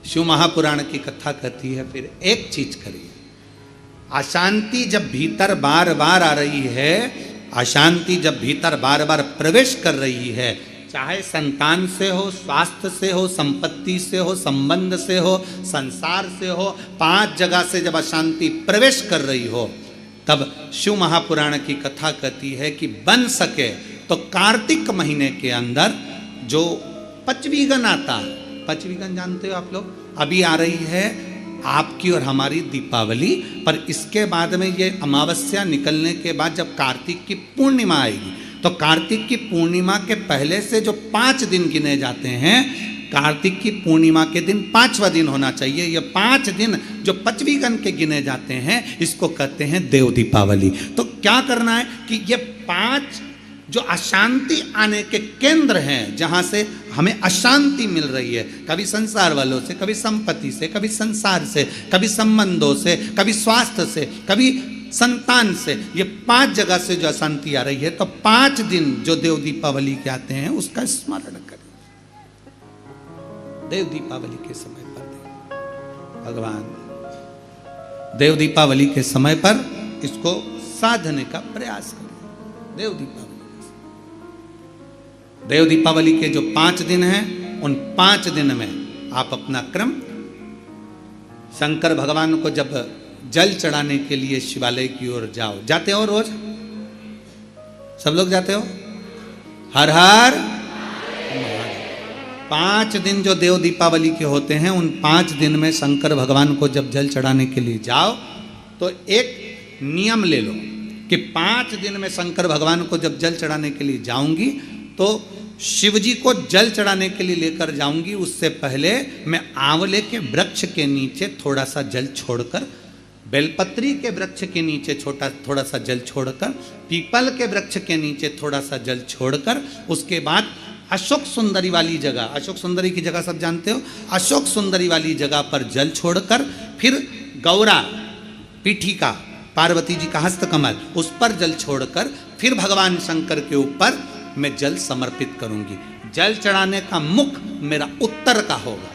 शिव महापुराण की कथा कहती है फिर एक चीज करिए, अशांति जब भीतर बार बार आ रही है, अशांति जब भीतर बार बार प्रवेश कर रही है, चाहे संतान से हो, स्वास्थ्य से हो, संपत्ति से हो, संबंध से हो, संसार से हो, 5 जगह से जब अशांति प्रवेश कर रही हो, तब शिव महापुराण की कथा कहती है कि बन सके तो कार्तिक महीने के अंदर जो पचवीगन आता है, पचवीगन जानते हो आप लोग, अभी आ रही है आपकी और हमारी दीपावली, पर इसके बाद में ये अमावस्या निकलने के बाद जब कार्तिक की पूर्णिमा आएगी, तो कार्तिक की पूर्णिमा के पहले से जो 5 दिन गिने जाते हैं, कार्तिक की पूर्णिमा के दिन 5वां दिन होना चाहिए। ये 5 दिन जो पचवीगन के गिने जाते हैं, इसको कहते हैं देव दीपावली। तो क्या करना है कि ये 5 जो अशांति आने के केंद्र हैं, जहाँ से हमें अशांति मिल रही है, कभी संसार वालों से, कभी संपत्ति से, कभी संसार से, कभी संबंधों से, कभी स्वास्थ्य से, कभी संतान से, ये 5 जगह से जो अशांति आ रही है, तो 5 दिन जो देव दीपावली के आते हैं उसका स्मरण करें। देव दीपावली के समय पर भगवान देव दीपावली के समय पर इसको साधने का प्रयास करें। देव दीपावली के जो 5 दिन हैं, उन 5 दिन में आप अपना क्रम, शंकर भगवान को जब जल चढ़ाने के लिए शिवालय की ओर जाओ, जाते हो रोज? सब लोग जाते हो? हर हर 5 दिन जो देव दीपावली के होते हैं, उन 5 दिन में शंकर भगवान को जब जल चढ़ाने के लिए जाओ, तो एक नियम ले लो कि 5 दिन में शंकर भगवान को जब जल चढ़ाने के लिए जाऊंगी, तो शिव जी को जल चढ़ाने के लिए लेकर जाऊंगी, उससे पहले मैं आंवले के वृक्ष के नीचे थोड़ा सा जल छोड़कर, बेलपत्री के वृक्ष के नीचे थोड़ा सा जल छोड़कर, पीपल के वृक्ष के नीचे थोड़ा सा जल छोड़कर, उसके बाद अशोक सुंदरी वाली जगह, अशोक सुंदरी की जगह सब जानते हो, अशोक सुंदरी वाली जगह पर जल छोड़कर, फिर गौरा पीठिका, पार्वती जी का हस्तकमल, उस पर जल छोड़कर, फिर भगवान शंकर के ऊपर मैं जल समर्पित करूंगी। जल चढ़ाने का मुख मेरा उत्तर का होगा,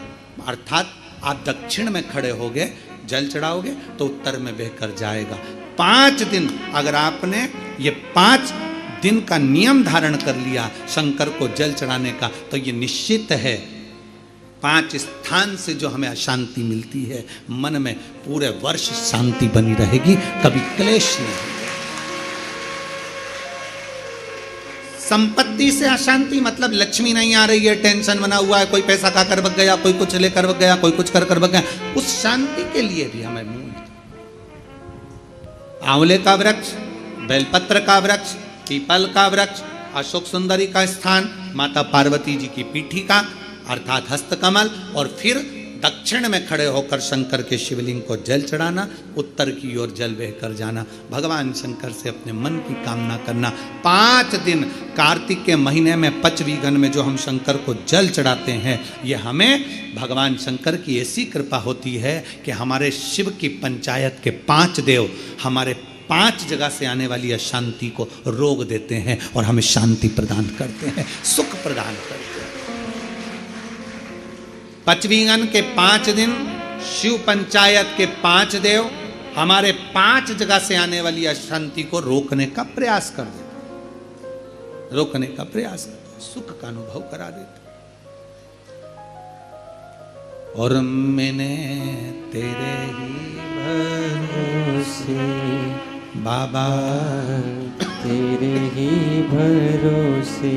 अर्थात आप दक्षिण में खड़े होगे, जल चढ़ाओगे तो उत्तर में बहकर जाएगा। 5 दिन अगर आपने ये 5 दिन का नियम धारण कर लिया शंकर को जल चढ़ाने का, तो ये निश्चित है 5 स्थान से जो हमें अशांति मिलती है, मन में पूरे वर्ष शांति बनी रहेगी, कभी क्लेश नहीं। संपत्ति से अशांति मतलब लक्ष्मी नहीं आ रही है, टेंशन बना हुआ है, कोई पैसा खाकर बग गया, कोई कुछ लेकर बग गया, कोई कुछ कर बग गया, उस शांति के लिए भी हमें आंवले का वृक्ष, बेलपत्र का वृक्ष, पीपल का वृक्ष, अशोक सुंदरी का स्थान, माता पार्वती जी की पीठिका अर्थात हस्तकमल, और फिर दक्षिण में खड़े होकर शंकर के शिवलिंग को जल चढ़ाना, उत्तर की ओर जल बहकर जाना, भगवान शंकर से अपने मन की कामना करना। 5 दिन कार्तिक के महीने में पचवीगन में जो हम शंकर को जल चढ़ाते हैं, ये हमें भगवान शंकर की ऐसी कृपा होती है कि हमारे शिव की पंचायत के 5 देव हमारे 5 जगह से आने वाली अशांति को रोक देते हैं और हमें शांति प्रदान करते हैं, सुख प्रदान करते हैं। पचवीगन के 5 दिन शिव पंचायत के 5 देव हमारे 5 जगह से आने वाली अशांति को रोकने का प्रयास कर देते, रोकने का प्रयास करते, सुख का अनुभव करा देते। और मैंने तेरे ही भरोसे बाबा, तेरे ही भरोसे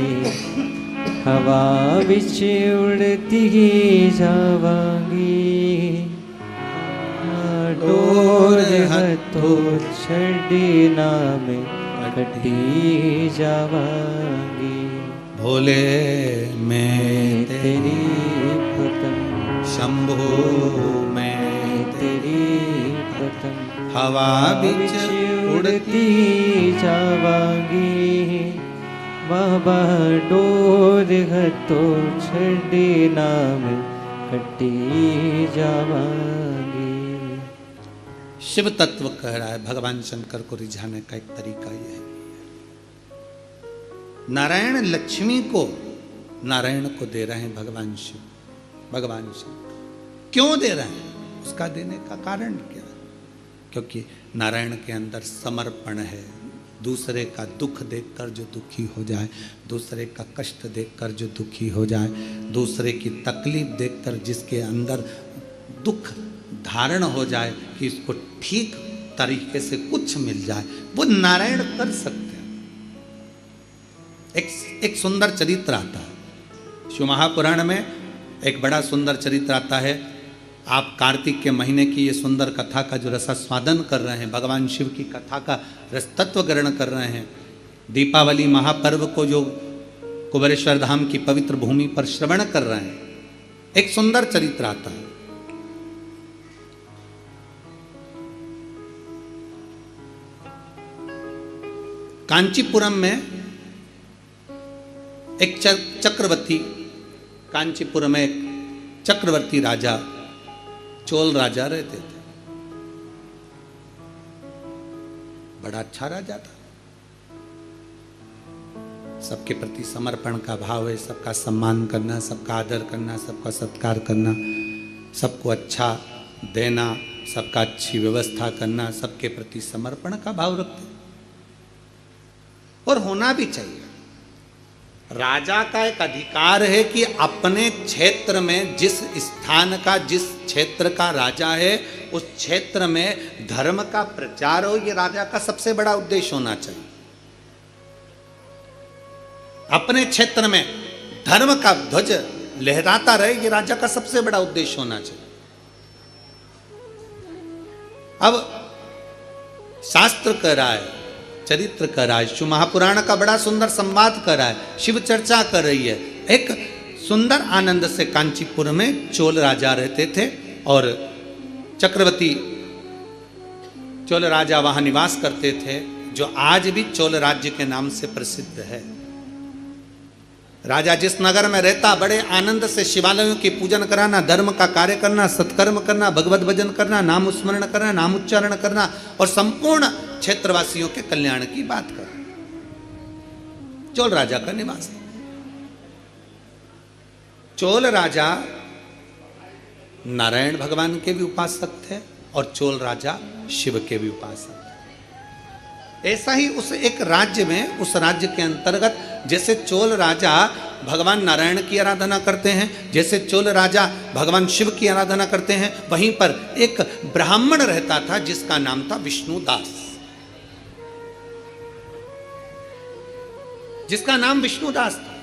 हवा विच उड़ती ही जावांगी, डोर हथों छड़ी ना में कटी जावांगी। भोले मैं तेरी पतंग, शंभो मैं तेरी पतंग हवा बिच उड़ती जावांगी। बाबा डोर हथों छड़ी नाम कटी जावांगी। शिव तत्व कह रहा है भगवान शंकर को रिझाने का एक तरीका यह है, नारायण लक्ष्मी को नारायण को दे रहे हैं भगवान शिव, भगवान शिव क्यों दे रहे हैं? उसका देने का कारण क्या? क्योंकि नारायण के अंदर समर्पण है। दूसरे का दुख देखकर जो दुखी हो जाए, दूसरे का कष्ट देखकर जो दुखी हो जाए, दूसरे की तकलीफ देखकर जिसके अंदर दुख धारण हो जाए कि इसको ठीक तरीके से कुछ मिल जाए, वो नारायण कर सकते हैं। एक सुंदर चरित्र आता है शिव महापुराण में, एक बड़ा सुंदर चरित्र आता है। आप कार्तिक के महीने की ये सुंदर कथा का जो रसास्वादन कर रहे हैं, भगवान शिव की कथा का रसतत्व ग्रहण कर रहे हैं, दीपावली महापर्व को जो कुबेरेश्वर धाम की पवित्र भूमि पर श्रवण कर रहे हैं, एक सुंदर चरित्र आता है। कांचीपुरम में एक चक्रवर्ती, कांचीपुरम में एक चक्रवर्ती राजा, चोल राजा रहते थे। बड़ा अच्छा राजा था, सबके प्रति समर्पण का भाव है, सबका सम्मान करना, सबका आदर करना, सबका सत्कार करना, सबको अच्छा देना, सबका अच्छी व्यवस्था करना, सबके प्रति समर्पण का भाव रखते और होना भी चाहिए। राजा का एक अधिकार है कि अपने क्षेत्र में जिस स्थान का, जिस क्षेत्र का राजा है, उस क्षेत्र में धर्म का प्रचार हो, ये राजा का सबसे बड़ा उद्देश्य होना चाहिए। अपने क्षेत्र में धर्म का ध्वज लहराता रहे, ये राजा का सबसे बड़ा उद्देश्य होना चाहिए। अब शास्त्र कह रहा है, चरित्र कर रहा है, शिव महापुराण का बड़ा सुंदर संवाद कर रहा है, शिव चर्चा कर रही है। एक सुंदर आनंद से कांचीपुर में चोल राजा रहते थे और चक्रवर्ती चोल राजा वहां निवास करते थे, जो आज भी चोल राज्य के नाम से प्रसिद्ध है। राजा जिस नगर में रहता, बड़े आनंद से शिवालयों की पूजन कराना, धर्म का कार्य करना, सत्कर्म करना, भगवत भजन करना, नाम स्मरण करना, नाम उच्चारण करना और संपूर्ण क्षेत्रवासियों के कल्याण की बात कर। चोल राजा का निवास। चोल राजा नारायण भगवान के भी उपासक थे और चोल राजा शिव के भी उपासक थे। ऐसा ही उस एक राज्य में, उस राज्य के अंतर्गत जैसे चोल राजा भगवान नारायण की आराधना करते हैं, जैसे चोल राजा भगवान शिव की आराधना करते हैं, वहीं पर एक ब्राह्मण रहता था जिसका नाम था विष्णुदास, जिसका नाम विष्णुदास था।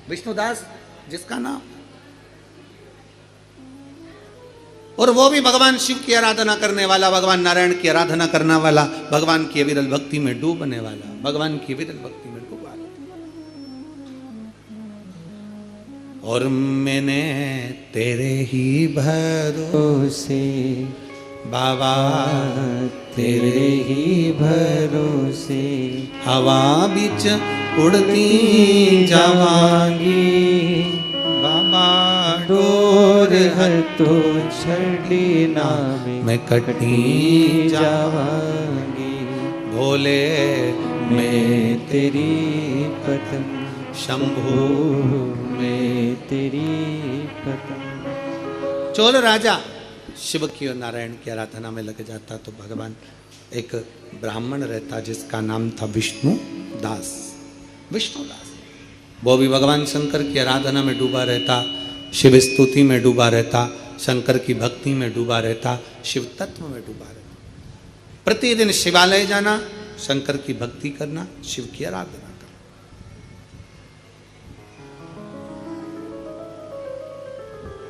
विष्णुदास जिसका नाम, और वो भी भगवान शिव की आराधना करने वाला, भगवान नारायण की आराधना करने वाला, भगवान की अविरल भक्ति में डूबने वाला, भगवान की अविरल भक्ति में डूबा। और मैंने तेरे ही भरोसे बाबा, तेरे ही भरोसे हवा बीच उड़ती जावांगी बाबा, डोर हर तो छड़ी नामे मैं कटी जावांगी। भोले मैं तेरी पतंग, शंभु मैं तेरी पतंग। चोल राजा शिव की और नारायण की आराधना में लग जाता तो भगवान, एक ब्राह्मण रहता जिसका नाम था विष्णुदास। विष्णुदास वो भी भगवान शंकर की आराधना में डूबा रहता, शिव स्तुति में डूबा रहता, शंकर की भक्ति में डूबा रहता, शिव तत्व में डूबा रहता। प्रतिदिन शिवालय जाना, शंकर की भक्ति करना, शिव की आराधना करना।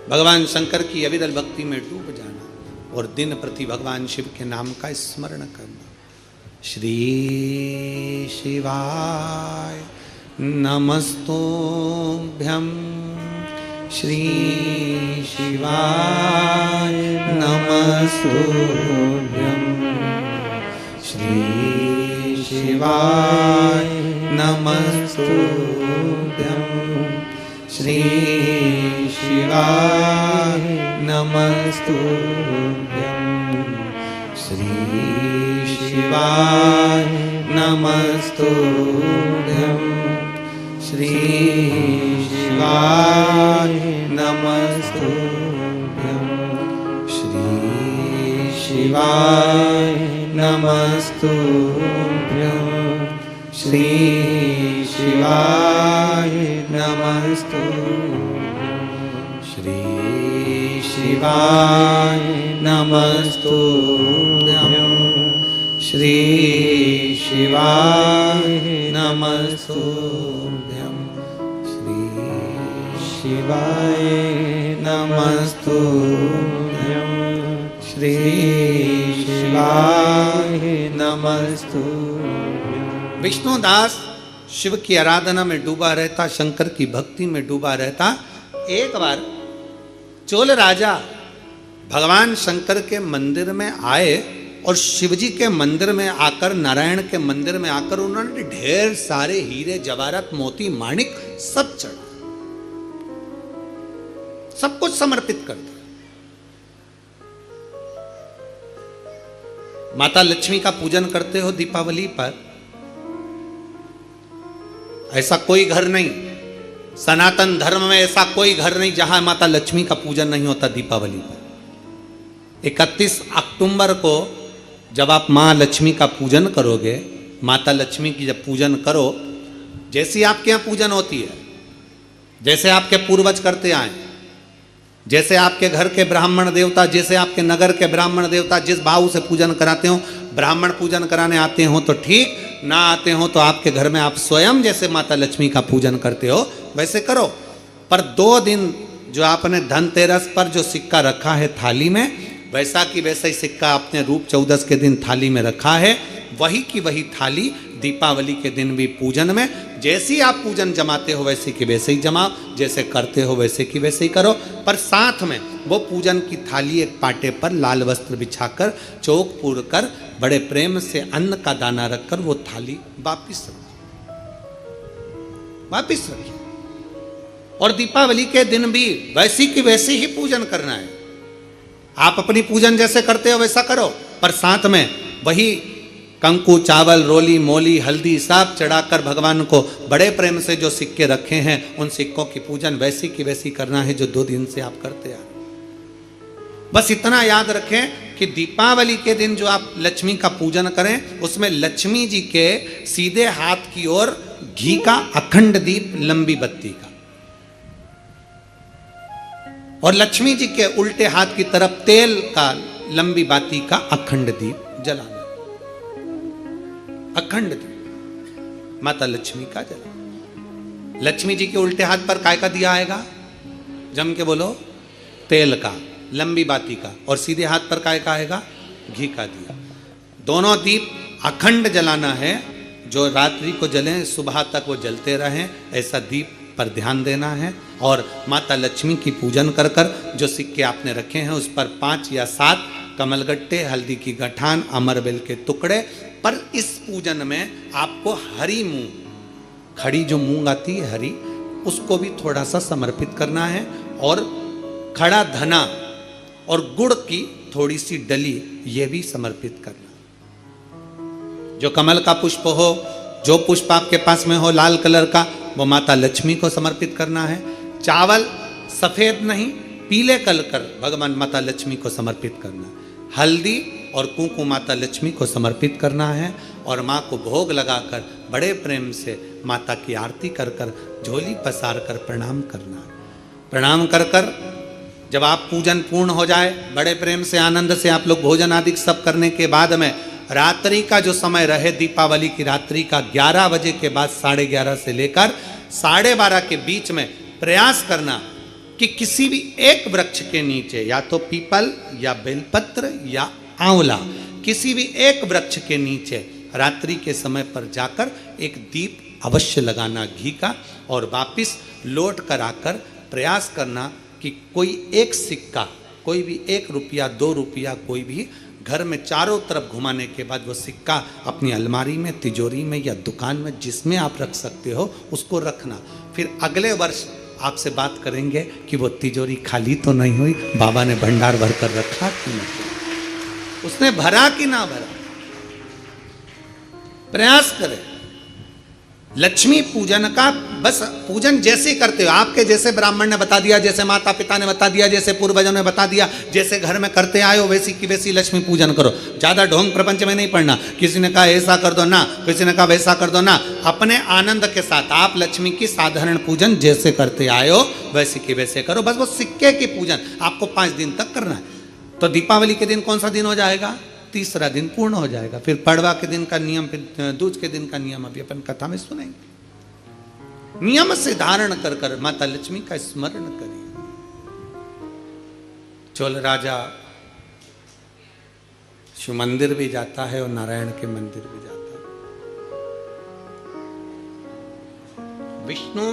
भगवान शंकर की अविरल भक्ति में डूब जाना और दिन प्रति भगवान शिव के नाम का स्मरण करना। श्री शिवाय नमस्तुभ्यं, श्री शिवाय नमस्तुभ्यं, श्री शिवाय नमस्तुभ्यं, श्री शिवाय नमस्तुभ्यं, श्री शिवाय नमस्तुभ्यं, श्री शिवाय नमस्तुभ्यं। शिवाय नमस्तुभ्यं श्री शिवाय नमस्तुभ्यं श्री शिवाय नमस्तुभ्यं श्री शिवाय नमस्तुभ्यं श्री शिवाय नमस्तुभ्यं श्री शिवाय नमस्तुभ्यं। विष्णुदास शिव की आराधना में डूबा रहता, शंकर की भक्ति में डूबा रहता। एक बार चोल राजा भगवान शंकर के मंदिर में आए और शिवजी के मंदिर में आकर, नारायण के मंदिर में आकर उन्होंने ढेर सारे हीरे जवाहरात मोती माणिक सब चढ़ा, सब कुछ समर्पित कर दिया। माता लक्ष्मी का पूजन करते हो दीपावली पर, ऐसा कोई घर नहीं, सनातन धर्म में ऐसा कोई घर नहीं जहां माता लक्ष्मी का पूजन नहीं होता दीपावली पर। 31 अक्टूबर को जब आप माँ लक्ष्मी का पूजन करोगे, माता लक्ष्मी की जब पूजन करो, जैसी आपके यहाँ पूजन होती है, जैसे आपके पूर्वज करते आए, जैसे आपके घर के ब्राह्मण देवता, जैसे आपके नगर के ब्राह्मण देवता जिस भाव से पूजन कराते हो, ब्राह्मण पूजन कराने आते हो तो ठीक, ना आते हो तो आपके घर में आप स्वयं जैसे माता लक्ष्मी का पूजन करते हो वैसे करो। पर 2 दिन जो आपने धनतेरस पर जो सिक्का रखा है थाली में, वैसा की वैसा ही सिक्का आपने रूप 14 के दिन थाली में रखा है, वही की वही थाली दीपावली के दिन भी पूजन में जैसी आप पूजन जमाते हो वैसे की वैसे ही जमाओ, जैसे करते हो वैसे की वैसे ही करो। पर साथ में वो पूजन की थाली एक पाटे पर लाल वस्त्र बिछाकर, चौक पूर कर, बड़े प्रेम से अन्न का दाना रखकर वो थाली वापिस रखिए। और दीपावली के दिन भी वैसी की वैसे ही पूजन करना है। आप अपनी पूजन जैसे करते हो वैसा करो, पर साथ में वही कंकु, चावल, रोली, मोली, हल्दी सब चढ़ाकर भगवान को बड़े प्रेम से जो सिक्के रखे हैं उन सिक्कों की पूजन वैसी की वैसी करना है जो 2 दिन से आप करते आ रहे। बस इतना याद रखें कि दीपावली के दिन जो आप लक्ष्मी का पूजन करें, उसमें लक्ष्मी जी के सीधे हाथ की ओर घी का अखंड दीप, लंबी बत्ती का, और लक्ष्मी जी के उल्टे हाथ की तरफ तेल का लंबी बाती का अखंड दीप जलाना। अखंड दीप माता लक्ष्मी का जलाना। लक्ष्मी जी के उल्टे हाथ पर काय का दिया आएगा? जम के बोलो, तेल का, लंबी बाती का, और सीधे हाथ पर काय का आएगा? घी का दिया। दोनों दीप अखंड जलाना है, जो रात्रि को जलें सुबह तक वो जलते रहें, ऐसा दीप पर ध्यान देना है। और माता लक्ष्मी की पूजन कर कर जो सिक्के आपने रखे हैं उस पर 5 या 7 कमलगट्टे, हल्दी की गठान, अमरबेल के टुकड़े। पर इस पूजन में आपको हरी मूंग, खड़ी जो मूंग आती है हरी, उसको भी थोड़ा सा समर्पित करना है, और खड़ा धना और गुड़ की थोड़ी सी डली ये भी समर्पित करना। जो कमल का पुष्प हो, जो पुष्प आपके पास में हो लाल कलर का, वो माता लक्ष्मी को समर्पित करना है। चावल सफेद नहीं, पीले कलर कर भगवान माता लक्ष्मी को समर्पित करना है। हल्दी और कुंकु माता लक्ष्मी को समर्पित करना है, और माँ को भोग लगाकर बड़े प्रेम से माता की आरती कर कर, झोली पसार कर प्रणाम करना है। प्रणाम कर कर जब आप पूजन पूर्ण हो जाए, बड़े प्रेम से आनंद से आप लोग भोजन आदि सब करने के बाद में रात्रि का जो समय रहे, दीपावली की रात्रि का 11 बजे के बाद 11:30 से लेकर 12:30 के बीच में प्रयास करना कि किसी भी एक वृक्ष के नीचे, या तो पीपल या बेलपत्र या आंवला, किसी भी एक वृक्ष के नीचे रात्रि के समय पर जाकर एक दीप अवश्य लगाना घी का, और वापिस लौट कर आकर प्रयास करना कि कोई एक सिक्का, कोई भी 1 रुपया 2 रुपया, कोई भी घर में चारों तरफ घुमाने के बाद वो सिक्का अपनी अलमारी में, तिजोरी में या दुकान में जिसमें आप रख सकते हो उसको रखना। फिर अगले वर्ष आपसे बात करेंगे कि वो तिजोरी खाली तो नहीं हुई, बाबा ने भंडार भर कर रखा कि नहीं, उसने भरा कि ना भरा। प्रयास करें। लक्ष्मी पूजन का बस पूजन जैसे ही करते हो, आपके जैसे ब्राह्मण ने बता दिया, जैसे माता पिता ने बता दिया, जैसे पूर्वजों ने बता दिया, जैसे घर में करते आए हो वैसी की वैसी लक्ष्मी पूजन करो। ज्यादा ढोंग प्रपंच में नहीं पड़ना, किसी ने कहा ऐसा कर दो ना, किसी ने कहा वैसा कर दो ना। अपने आनंद के साथ आप लक्ष्मी की साधारण पूजन जैसे करते आए हो वैसे की वैसे करो। बस वो सिक्के की पूजन आपको 5 दिन तक करना है। तो दीपावली के दिन कौन सा दिन हो जाएगा? तीसरा दिन पूर्ण हो जाएगा। फिर पड़वा के दिन का नियम, फिर दूज के दिन का नियम अभी अपन कथा में सुनेंगे। नियम से धारण कर कर माता लक्ष्मी का स्मरण करिए। चोल राजा शिव मंदिर भी जाता है और नारायण के मंदिर भी जाता है। विष्णु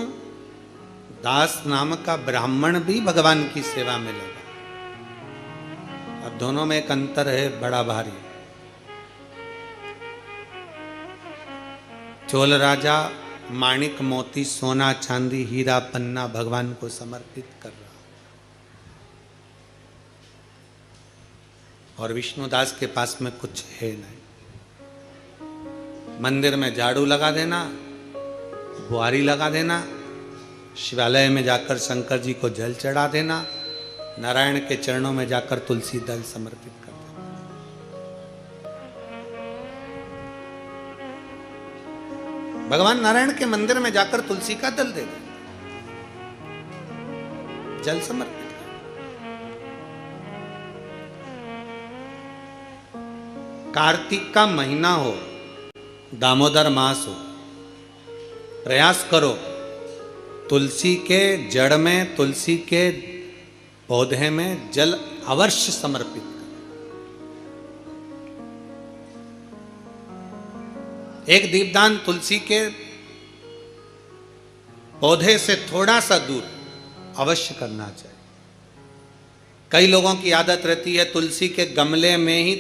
दास नाम का ब्राह्मण भी भगवान की सेवा में लगा। अब दोनों में एक अंतर है बड़ा भारी। चोल राजा माणिक मोती सोना चांदी हीरा पन्ना भगवान को समर्पित कर रहा, और विष्णुदास के पास में कुछ है नहीं। मंदिर में झाड़ू लगा देना, बुआरी लगा देना, शिवालय में जाकर शंकर जी को जल चढ़ा देना, नारायण के चरणों में जाकर तुलसी दल समर्पित कर देना। भगवान नारायण के मंदिर में जाकर तुलसी का दल दे देना, जल समर्पित कर। कार्तिक का महीना हो, दामोदर मास हो, प्रयास करो तुलसी के जड़ में, तुलसी के पौधे में जल अवश्य समर्पित कर। एक दीपदान तुलसी के पौधे से थोड़ा सा दूर अवश्य करना चाहिए। कई लोगों की आदत रहती है तुलसी के गमले में ही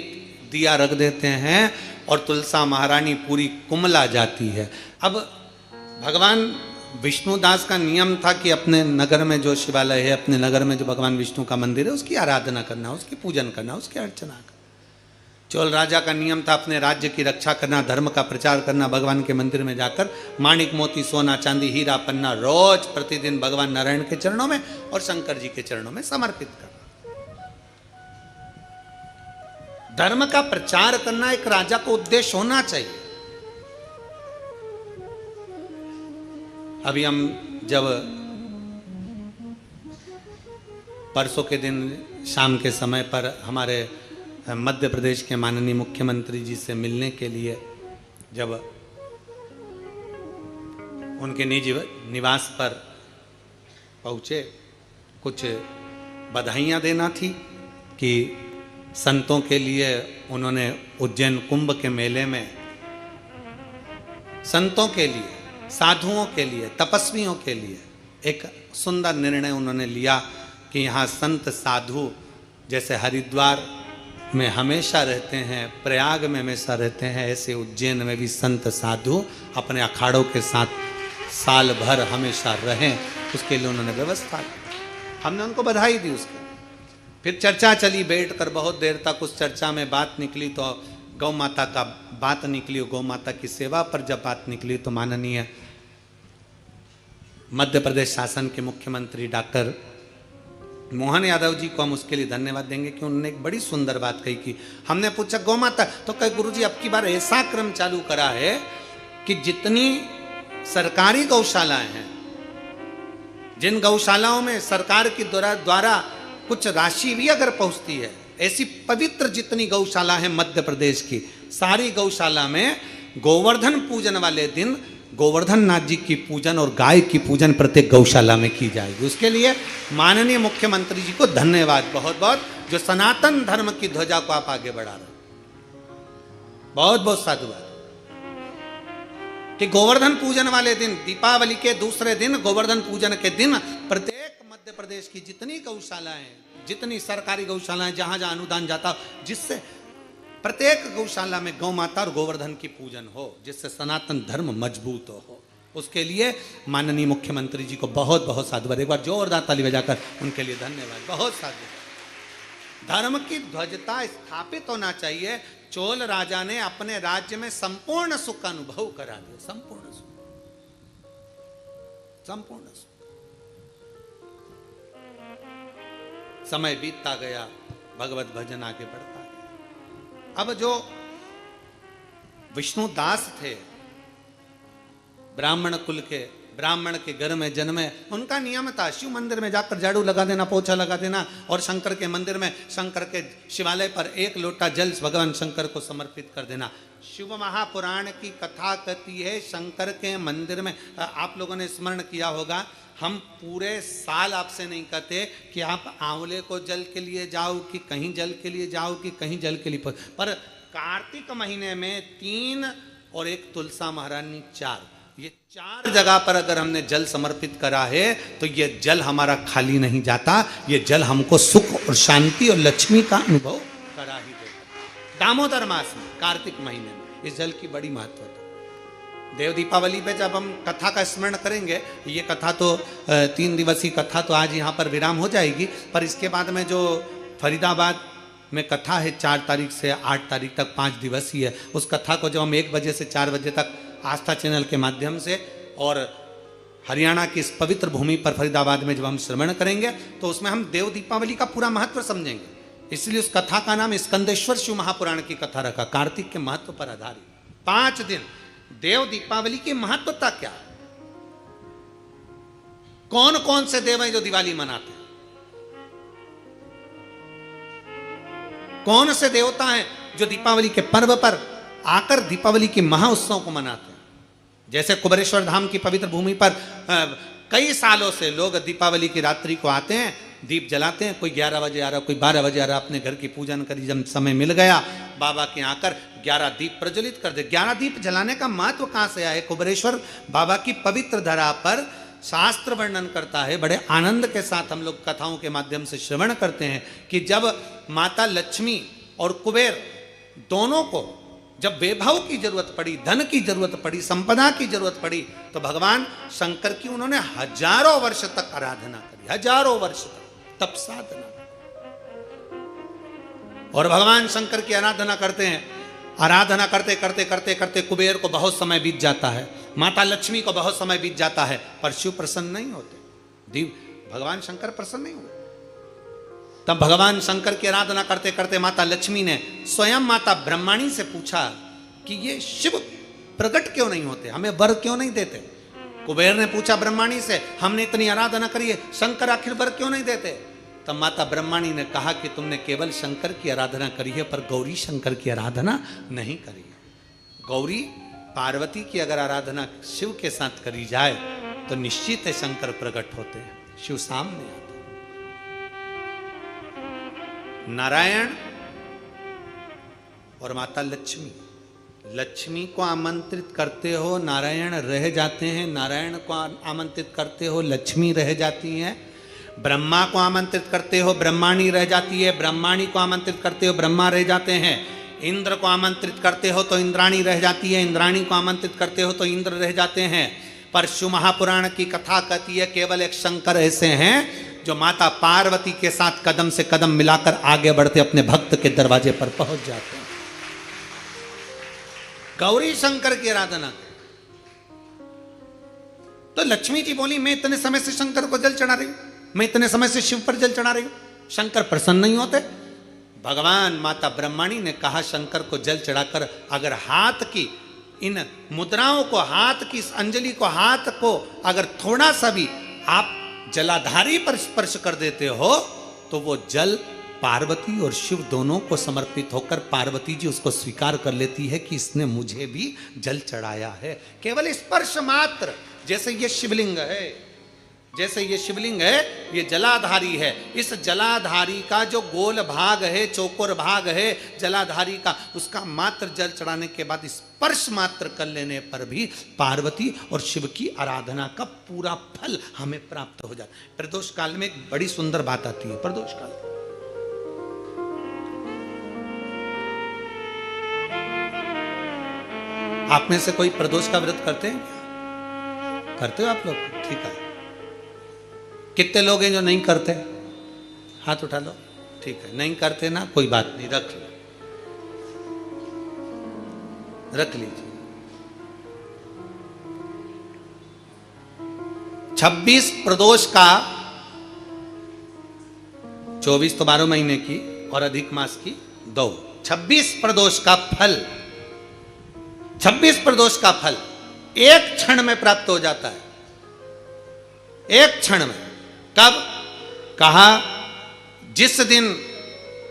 दिया रख देते हैं और तुलसा महारानी पूरी कुमला जाती है। अब भगवान विष्णुदास का नियम था कि अपने नगर में जो शिवालय है, अपने नगर में जो भगवान विष्णु का मंदिर है, उसकी आराधना करना, उसकी पूजन करना, उसकी अर्चना करना। चोल राजा का नियम था अपने राज्य की रक्षा करना, धर्म का प्रचार करना, भगवान के मंदिर में जाकर माणिक मोती सोना चांदी हीरा पन्ना रोज प्रतिदिन भगवान नारायण के चरणों में और शंकर जी के चरणों में समर्पित करना। धर्म का प्रचार करना एक राजा को उद्देश्य होना चाहिए। अभी हम जब परसों के दिन शाम के समय पर हमारे मध्य प्रदेश के माननीय मुख्यमंत्री जी से मिलने के लिए जब उनके निजी निवास पर पहुँचे, कुछ बधाइयाँ देना थी कि संतों के लिए उन्होंने उज्जैन कुंभ के मेले में संतों के लिए, साधुओं के लिए, तपस्वियों के लिए एक सुंदर निर्णय उन्होंने लिया कि यहाँ संत साधु जैसे हरिद्वार में हमेशा रहते हैं, प्रयाग में हमेशा रहते हैं, ऐसे उज्जैन में भी संत साधु अपने अखाड़ों के साथ साल भर हमेशा रहें, उसके लिए उन्होंने व्यवस्था की। हमने उनको बधाई दी। उसके फिर चर्चा चली, बैठकर बहुत देर तक उस चर्चा में बात निकली तो गौ माता का बात निकली। गौ माता की सेवा पर जब बात निकली तो माननीय मध्य प्रदेश शासन के मुख्यमंत्री डॉक्टर मोहन यादव जी को हम उसके लिए धन्यवाद देंगे कि उन्होंने एक बड़ी सुंदर बात कही कि हमने पूछा गौ माता, तो कहे गुरुजी अब की बार ऐसा क्रम चालू करा है कि जितनी सरकारी गौशालाएं हैं, जिन गौशालाओं में सरकार के द्वारा कुछ राशि भी अगर पहुंचती है, ऐसी पवित्र जितनी गौशाला है मध्य प्रदेश की, सारी गौशाला में गोवर्धन पूजन वाले दिन गोवर्धन नाथ जी की पूजन और गाय की पूजन प्रत्येक गौशाला में की जाएगी। उसके लिए माननीय मुख्यमंत्री जी को धन्यवाद बहुत बहुत, जो सनातन धर्म की ध्वजा को आप आगे बढ़ा रहे हैं। बहुत बहुत साधुवाद कि गोवर्धन पूजन वाले दिन, दीपावली के दूसरे दिन, गोवर्धन पूजन के दिन प्रत्येक मध्य प्रदेश की जितनी गौशालाएं, जितनी सरकारी गौशालाएं, जहां जहां अनुदान जाता, जिससे प्रत्येक गौशाला में गौ माता और गोवर्धन की पूजन हो, जिससे सनातन धर्म मजबूत हो। उसके लिए माननीय मुख्यमंत्री जी को बहुत बहुत साधुवाद। एक बार जोरदार ताली बजाकर उनके लिए धन्यवाद, बहुत साधुवाद। धर्म की ध्वजता स्थापित होना चाहिए। चोल राजा ने अपने राज्य में संपूर्ण सुख का अनुभव करा दिया, संपूर्ण सुख। संपूर्ण सुख। समय बीतता गया, भगवत भजन आगे बढ़ता गया। अब जो विष्णुदास थे, ब्राह्मण कुल के, ब्राह्मण के घर में जन्मे, उनका नियम था शिव मंदिर में जाकर झाड़ू लगा देना, पोछा लगा देना, और शंकर के मंदिर में, शंकर के शिवालय पर एक लोटा जल भगवान शंकर को समर्पित कर देना। शिव महापुराण की कथा कहती है शंकर के मंदिर में, आप लोगों ने स्मरण किया होगा, हम पूरे साल आपसे नहीं कहते कि आप आंवले को जल के लिए जाओ, कि कहीं जल के लिए जाओ, कि कहीं जल के लिए, पर कार्तिक महीने में 3 और एक तुलसा महारानी 4, ये 4 जगह पर अगर हमने जल समर्पित करा है तो ये जल हमारा खाली नहीं जाता, ये जल हमको सुख और शांति और लक्ष्मी का अनुभव करा ही देता। दामोदर मास में, कार्तिक महीने में इस जल की बड़ी महत्वता। देव दीपावली पे जब हम कथा का स्मरण करेंगे, ये कथा तो 3 दिवसीय कथा तो आज यहाँ पर विराम हो जाएगी, पर इसके बाद में जो फरीदाबाद में कथा है 4 तारीख से 8 तारीख तक 5 दिवसीय है, उस कथा को जब हम 1 बजे से 4 बजे तक आस्था चैनल के माध्यम से और हरियाणा की इस पवित्र भूमि पर फरीदाबाद में जब हम श्रवण करेंगे तो उसमें हम देव दीपावली का पूरा महत्व समझेंगे। इसलिए उस कथा का नाम स्कंदेश्वर शिव महापुराण की कथा रखा, कार्तिक के महत्व पर आधारित। 5 दिन देव दीपावली की महत्वता क्या है? कौन कौन से देव हैं जो दिवाली मनाते हैं? कौन से देवता हैं जो दीपावली के पर्व पर आकर दीपावली के महाउत्सव को मनाते हैं? जैसे कुबेरेश्वर धाम की पवित्र भूमि पर कई सालों से लोग दीपावली की रात्रि को आते हैं, दीप जलाते हैं, कोई 11 बजे आ रहा, कोई 12 बजे आ रहा, अपने घर की पूजन करी, जब समय मिल गया बाबा के आकर 11 दीप प्रज्वलित कर दे। 11 दीप जलाने का महत्व कहाँ से आया है? कुबेरेश्वर बाबा की पवित्र धरा पर शास्त्र वर्णन करता है, बड़े आनंद के साथ हम लोग कथाओं के माध्यम से श्रवण करते हैं कि जब माता लक्ष्मी और कुबेर दोनों को जब वैभव की जरूरत पड़ी, धन की जरूरत पड़ी, संपदा की जरूरत पड़ी, तो भगवान शंकर की उन्होंने हजारों वर्ष तक आराधना करी, हजारों वर्ष तक तप साधना। और भगवान शंकर की आराधना करते हैं, आराधना करते करते करते करते कुबेर को बहुत समय बीत जाता है, माता लक्ष्मी को बहुत समय बीत जाता है, पर शिव प्रसन्न नहीं होते, भगवान शंकर प्रसन्न नहीं हुए। तब भगवान शंकर की आराधना करते करते माता लक्ष्मी ने स्वयं माता ब्रह्माणी से पूछा कि ये शिव प्रकट क्यों नहीं होते, हमें वर क्यों नहीं देते? कुबेर ने पूछा ब्रह्माणी से, हमने इतनी आराधना करी है, शंकर आखिर वर क्यों नहीं देते? तब माता ब्रह्माणी ने कहा कि तुमने केवल शंकर की आराधना करी है, पर गौरी शंकर की आराधना नहीं करी है। गौरी पार्वती की अगर आराधना शिव के साथ करी जाए तो निश्चित है शंकर प्रकट होते हैं, शिव सामने आते। नारायण और माता लक्ष्मी, लक्ष्मी को आमंत्रित करते हो नारायण रह जाते हैं, नारायण को आमंत्रित करते हो लक्ष्मी रह जाती हैं, ब्रह्मा को आमंत्रित करते हो ब्रह्माणी रह जाती है, ब्रह्माणी को आमंत्रित करते हो ब्रह्मा रह जाते हैं, इंद्र को आमंत्रित करते हो तो इंद्राणी रह जाती है, इंद्राणी को आमंत्रित करते हो तो इंद्र रह जाते हैं। पर शिव महापुराण की कथा कहती है केवल एक शंकर ऐसे हैं जो माता पार्वती के साथ कदम से कदम मिलाकर आगे बढ़ते अपने भक्त के दरवाजे पर पहुंच जाते हैं। गौरी शंकर की आराधना। तो लक्ष्मी जी बोली मैं इतने समय से शंकर को जल चढ़ा रही हूं, मैं इतने समय से शिव पर जल चढ़ा रही हूं, शंकर प्रसन्न नहीं होते? भगवान माता ब्रह्माणी ने कहा शंकर को जल चढ़ाकर अगर हाथ की इन मुद्राओं को, हाथ की इस अंजलि को, हाथ को अगर थोड़ा सा भी आप जलाधारी पर स्पर्श कर देते हो तो वो जल पार्वती और शिव दोनों को समर्पित होकर पार्वती जी उसको स्वीकार कर लेती है कि इसने मुझे भी जल चढ़ाया है। केवल स्पर्श मात्र, जैसे ये शिवलिंग है, जैसे ये शिवलिंग है, ये जलाधारी है, इस जलाधारी का जो गोल भाग है, चौकोर भाग है जलाधारी का, उसका मात्र जल चढ़ाने के बाद स्पर्श मात्र कर लेने पर भी पार्वती और शिव की आराधना का पूरा फल हमें प्राप्त हो जाता है। प्रदोष काल में एक बड़ी सुंदर बात आती है। प्रदोष काल आप में से कोई प्रदोष का व्रत करते हैं? करते हो आप लोग? ठीक है। कितने लोग हैं जो नहीं करते? हाथ उठा लो। ठीक है, नहीं करते ना, कोई बात नहीं, रख लो, रख लीजिए। 26 प्रदोष का, 24 तो 12 महीने की और अधिक मास की 2, 26 प्रदोष का फल, 26 प्रदोष का फल एक क्षण में प्राप्त हो जाता है। एक क्षण में। कब? कहा जिस दिन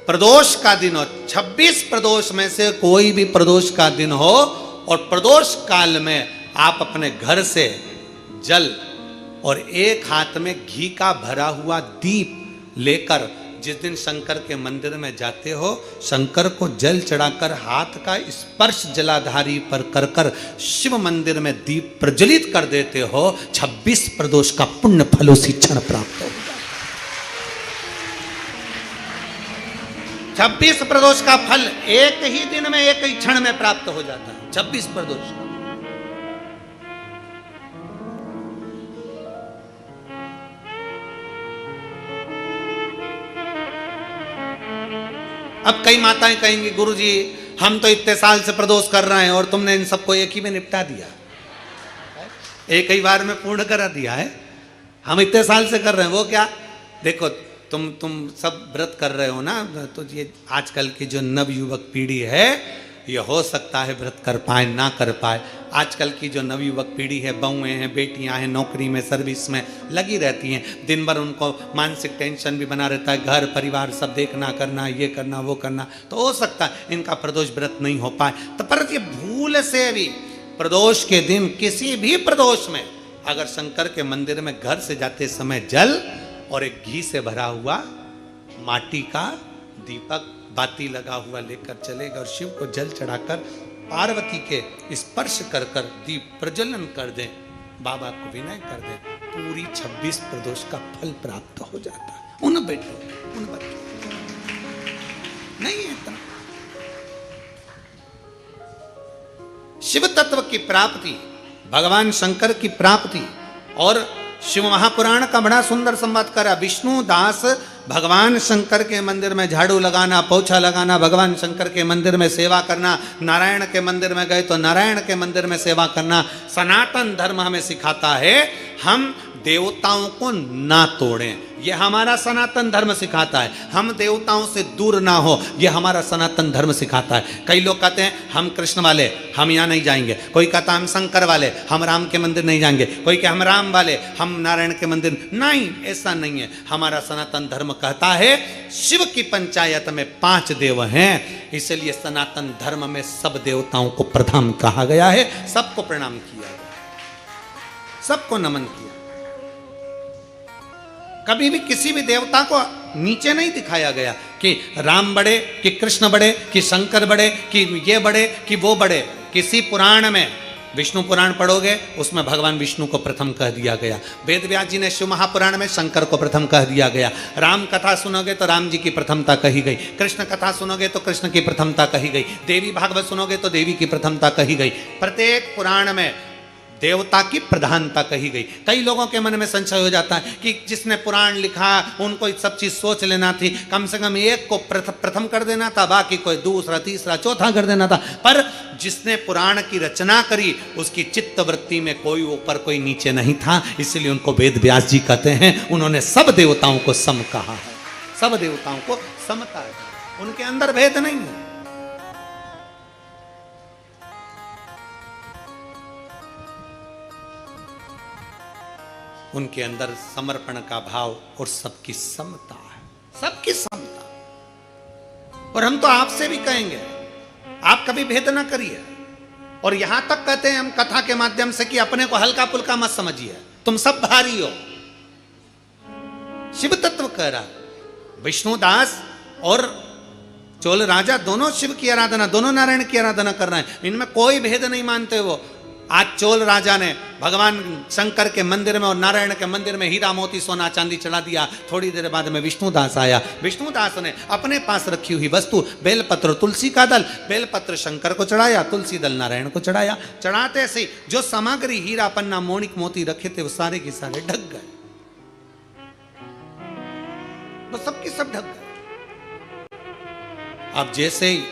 प्रदोष का दिन हो, 26 प्रदोष में से कोई भी प्रदोष का दिन हो और प्रदोष काल में आप अपने घर से जल और एक हाथ में घी का भरा हुआ दीप लेकर जिस दिन शंकर के मंदिर में जाते हो, शंकर को जल चढ़ाकर हाथ का स्पर्श जलाधारी पर कर कर शिव मंदिर में दीप प्रज्वलित कर देते हो, 26 प्रदोष का पुण्य फल उसी क्षण प्राप्त हो जाता है। 26 प्रदोष का फल एक ही दिन में, एक ही क्षण में प्राप्त हो जाता है। 26 प्रदोष का। अब कई माताएं कहेंगी गुरुजी हम तो इतने साल से प्रदोष कर रहे हैं और तुमने इन सबको एक ही में निपटा दिया, एक ही बार में पूर्ण करा दिया है। हम इतने साल से कर रहे हैं, वो क्या? देखो तुम सब व्रत कर रहे हो ना, तो ये आजकल की जो नव युवक पीढ़ी है, ये हो सकता है व्रत कर पाए ना कर पाए। आजकल की जो नवयुवक पीढ़ी है, बहुएं हैं, बेटियां हैं, नौकरी में सर्विस में लगी रहती हैं, दिन भर उनको मानसिक टेंशन भी बना रहता है, घर परिवार सब देखना करना, ये करना वो करना, तो हो सकता है इनका प्रदोष व्रत नहीं हो पाए। तो पर ये भूल से भी प्रदोष के दिन किसी भी प्रदोष में अगर शंकर के मंदिर में घर से जाते समय जल और एक घी से भरा हुआ माटी का दीपक बाती लगा हुआ लेकर चलेगा और शिव को जल चढ़ाकर पार्वती के स्पर्श कर कर दीप प्रज्वलन कर दें, बाबा को विनय कर दें, पूरी 26 प्रदोष का फल प्राप्त हो जाता है। उन बेटों उन बच्चों नहीं है इतना। शिव तत्व की प्राप्ति, भगवान शंकर की प्राप्ति, और शिव महापुराण का बड़ा सुंदर संवाद करा। विष्णु दास भगवान शंकर के मंदिर में झाड़ू लगाना, पोछा लगाना, भगवान शंकर के मंदिर में सेवा करना, नारायण के मंदिर में गए तो नारायण के मंदिर में सेवा करना, सनातन धर्म हमें सिखाता है हम देवताओं को ना तोड़ें। यह हमारा सनातन धर्म सिखाता है। हम देवताओं से दूर ना हो, यह हमारा सनातन धर्म सिखाता है। कई लोग कहते हैं हम कृष्ण वाले हम यहाँ नहीं जाएंगे, कोई कहता हम शंकर वाले हम राम के मंदिर नहीं जाएंगे, कोई कहता हम राम वाले हम नारायण के मंदिर नहीं। ऐसा नहीं है। हमारा सनातन धर्म कहता है शिव की पंचायत में 5 देव हैं, इसलिए सनातन धर्म में सब देवताओं को प्रधान कहा गया है, सबको प्रणाम किया गया, सबको नमन किया। कभी भी किसी भी देवता को नीचे नहीं दिखाया गया कि राम बड़े कि कृष्ण बड़े कि शंकर बड़े कि ये बड़े कि वो बड़े। किसी पुराण में, विष्णु पुराण पढ़ोगे उसमें भगवान विष्णु को प्रथम कह दिया गया, वेद व्यास जी ने शिव महापुराण में शंकर को प्रथम कह दिया गया, राम कथा सुनोगे तो राम जी की प्रथमता कही गई, कृष्ण कथा सुनोगे तो कृष्ण की प्रथमता कही गई, देवी भागवत सुनोगे तो देवी की प्रथमता कही गई। प्रत्येक पुराण में देवता की प्रधानता कही गई। कई लोगों के मन में संशय हो जाता है कि जिसने पुराण लिखा उनको सब चीज सोच लेना थी, कम से कम एक को प्रथम कर देना था, बाकी कोई दूसरा तीसरा चौथा कर देना था। पर जिसने पुराण की रचना करी उसकी चित्त वृत्ति में कोई ऊपर कोई नीचे नहीं था, इसलिए उनको वेद व्यास जी कहते हैं उन्होंने सब देवताओं को सम कहा है, सब देवताओं को समता है, उनके अंदर भेद नहीं है। उनके अंदर समर्पण का भाव और सबकी समता है, सबकी समता। और हम तो आपसे भी कहेंगे आप कभी भेद ना करिए। और यहां तक कहते हैं हम कथा के माध्यम से कि अपने को हल्का पुल्का मत समझिए, तुम सब भारी हो। शिव तत्व कह रहा, विष्णुदास और चोल राजा दोनों शिव की आराधना, दोनों नारायण की आराधना कर रहे हैं, इनमें कोई भेद नहीं मानते वो। आज चोल राजा ने भगवान शंकर के मंदिर में और नारायण के मंदिर में हीरा मोती सोना चांदी चढ़ा दिया। थोड़ी देर बाद में विष्णुदास आया, विष्णुदास ने अपने पास रखी हुई वस्तु बेलपत्र तुलसी का दल, बेलपत्र शंकर को चढ़ाया, तुलसी दल नारायण को चढ़ाया। चढ़ाते से जो सामग्री हीरा पन्ना मोनिक मोती रखे थे वो सारे के सारे ढक गए, वो सबके सब ढक गए। अब जैसे ही